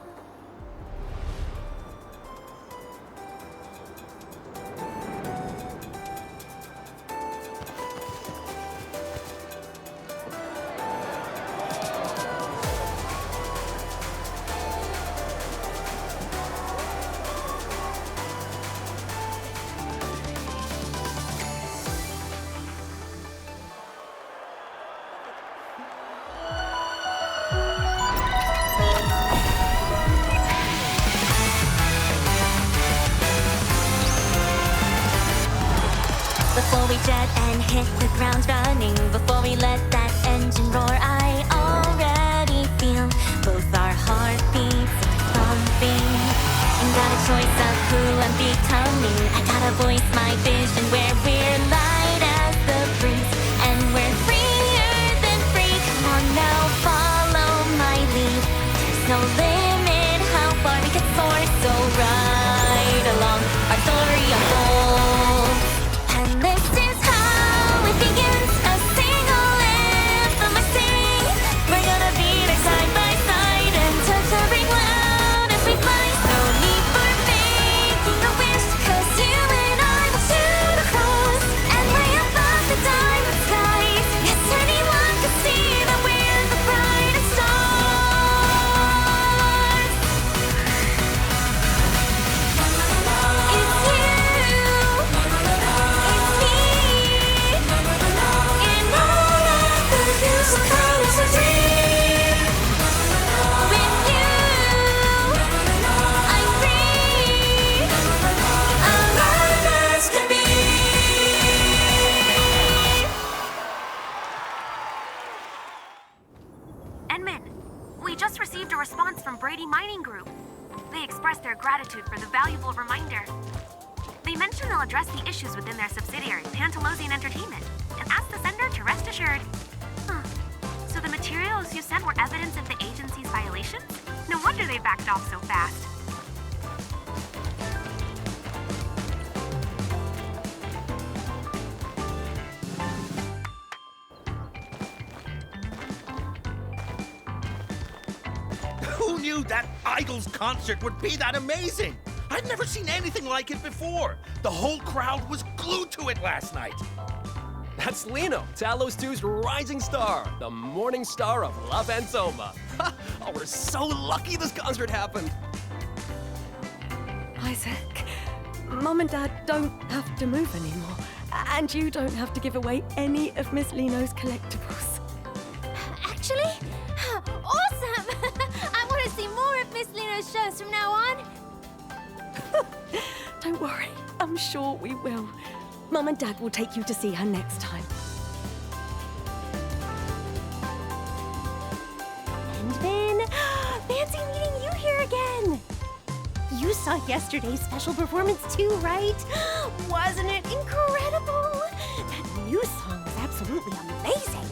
Before we jet and hit the ground running, before we let that engine roar, I already feel both our heartbeats pumping. And got a choice of who I'm becoming. I gotta voice my vision where we're light as the breeze, and we're freer than free. Come on now, follow my lead. There's no limit how far we can soar, so ride along our story unfolds. And this is how it begins, a single anthem I sing. We're gonna be there side by side and touch every cloud as we fly. No need for making a wish, 'cause you and I will shoot across and way above the diamond skies. Yes, anyone can see that we're the brightest stars. It's you. Enman, we just received a response from Brady Mining Group. They expressed their gratitude for the valuable reminder. They mentioned they'll address the issues within their subsidiary, Pantalosian Entertainment, and asked the sender to rest assured. Huh. So the materials you sent were evidence of the agency's violations? No wonder they backed off so fast. Who knew that Idol's concert would be that amazing? I'd never seen anything like it before. The whole crowd was glued to it last night. That's Liino, Talos II's rising star, the morning star of La Fantasoma. Oh, we're so lucky this concert happened. Isaac, Mom and Dad don't have to move anymore. And you don't have to give away any of Miss Lino's collectibles. Actually, awesome! I want to see more of Miss Lino's shows from now on. Don't worry, I'm sure we will. Mom and Dad will take you to see her next time. You saw yesterday's special performance too, right? Wasn't it incredible? That new song was absolutely amazing.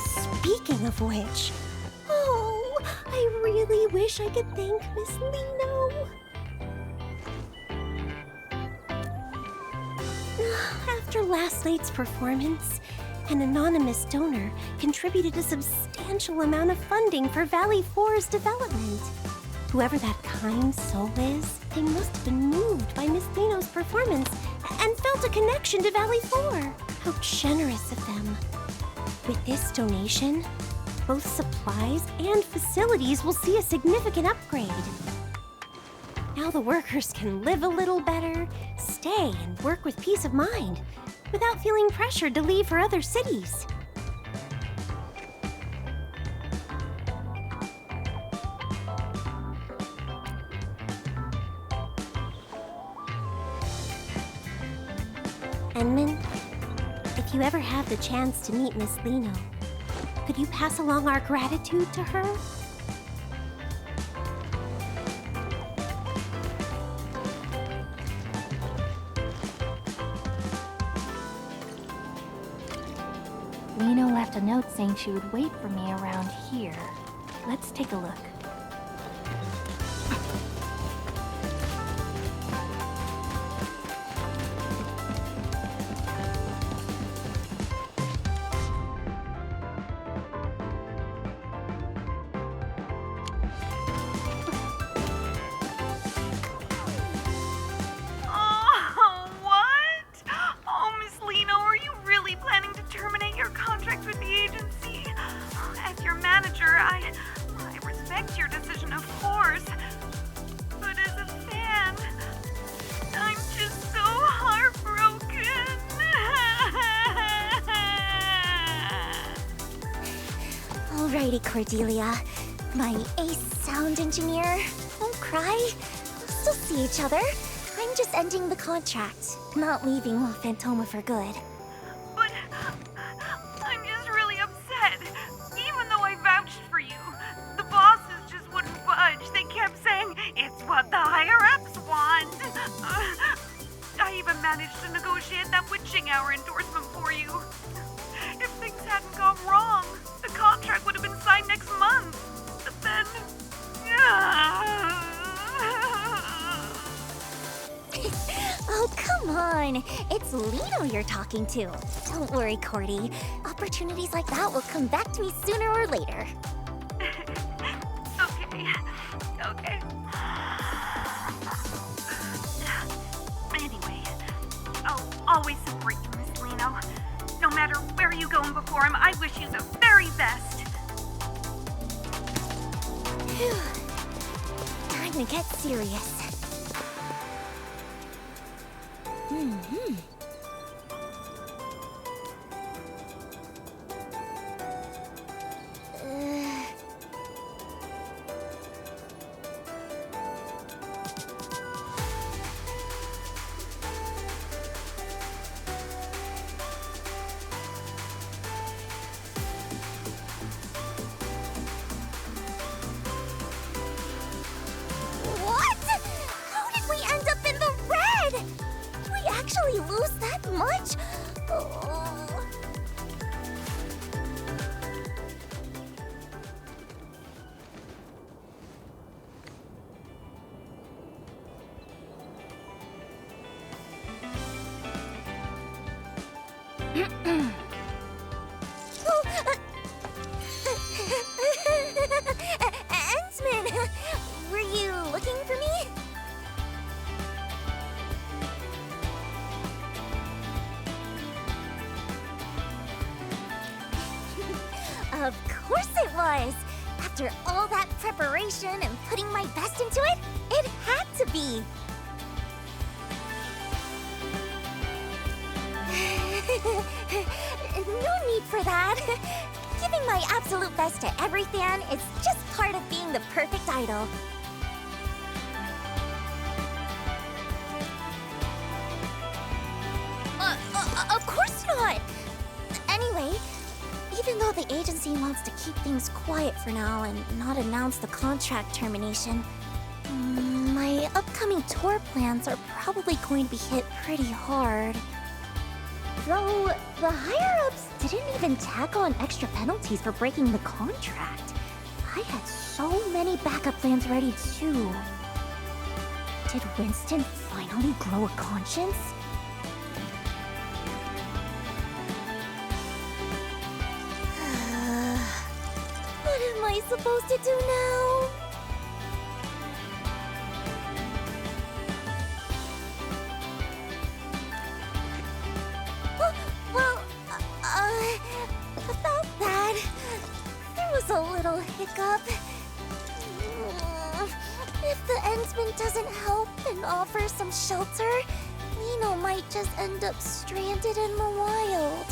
Speaking of which, oh, I really wish I could thank Miss Lino. After last night's performance, an anonymous donor contributed a substantial amount of funding for Valley 4's development. Whoever that kind soul is, they must have been moved by Miss Lino's performance and felt a connection to Valley 4. How generous of them. With this donation, both supplies and facilities will see a significant upgrade. Now the workers can live a little better, stay and work with peace of mind, without feeling pressured to leave for other cities. Enman, if you ever have the chance to meet Miss Lino, could you pass along our gratitude to her? Lino left a note saying she would wait for me around here. Let's take a look. Alrighty, Cordelia. My ace sound engineer. Don't cry. We'll still see each other. I'm just ending the contract, not leaving La Fantoma for good. But I'm just really upset. Even though I vouched for you, the bosses just wouldn't budge. They kept saying, it's what the higher-ups want. I even managed to negotiate that witching hour endorsement for you. If things hadn't gone wrong, the contract would have been signed next month. But then... Oh, come on. It's Lino you're talking to. Don't worry, Cordy. Opportunities like that will come back to me sooner or later. Okay. Anyway, I'll always support you, Miss Lino. No matter where you go and perform, I wish you the very best. Phew. Time to get serious. What? How did we end up in the red? Did we actually lose that much? Oh. Ensman, were you looking for me? Of course it was! After all that preparation and putting my best into it, it had to be! No need for that. Giving my absolute best to every fan is just part of being the perfect idol. Of course not! Anyway, Even though the agency wants to keep things quiet for now and not announce the contract termination, my upcoming tour plans are probably going to be hit pretty hard. Though, the higher-ups didn't even tack on extra penalties for breaking the contract. I had so many backup plans ready too. Did Winston finally grow a conscience? What am I supposed to do now? About that, there was a little hiccup. If the Endsman doesn't help and offer some shelter, Lino might just end up stranded in the wild.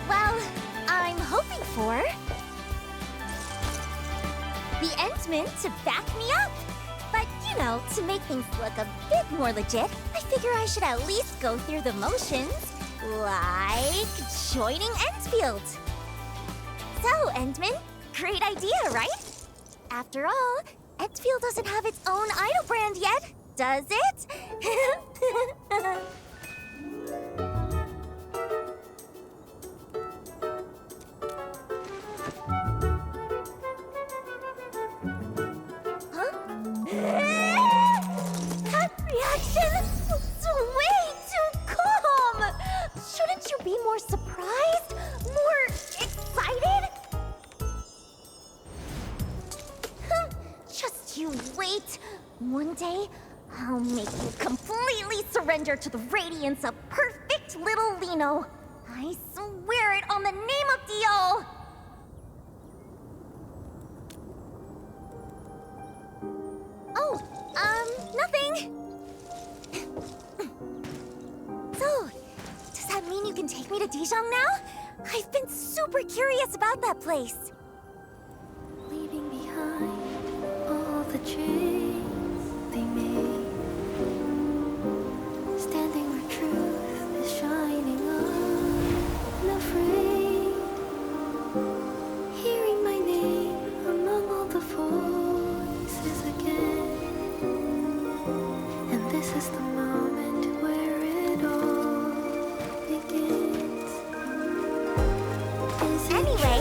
Well, I'm hoping for the Endsman to back me up. But, you know, to make things look a bit more legit, I figure I should at least go through the motions, like joining Enfield. So, Endman, great idea, right? After all, Enfield doesn't have its own idol brand yet, does it? That reaction was way too calm! Shouldn't you be more surprised? More excited? Just you wait. One day, I'll make you completely surrender to the radiance of perfect little Lino. I swear it on the name of Dio! Oh, nothing. So, does that mean you can take me to Dijon now? I've been super curious about that place. Leaving behind all the chains they made, standing where truth is shining unafraid, hearing my name among all the voices again. And this is the moment where it all begins. Anyway,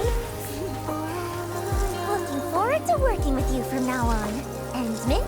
looking forward to working with you from now on. Endsman,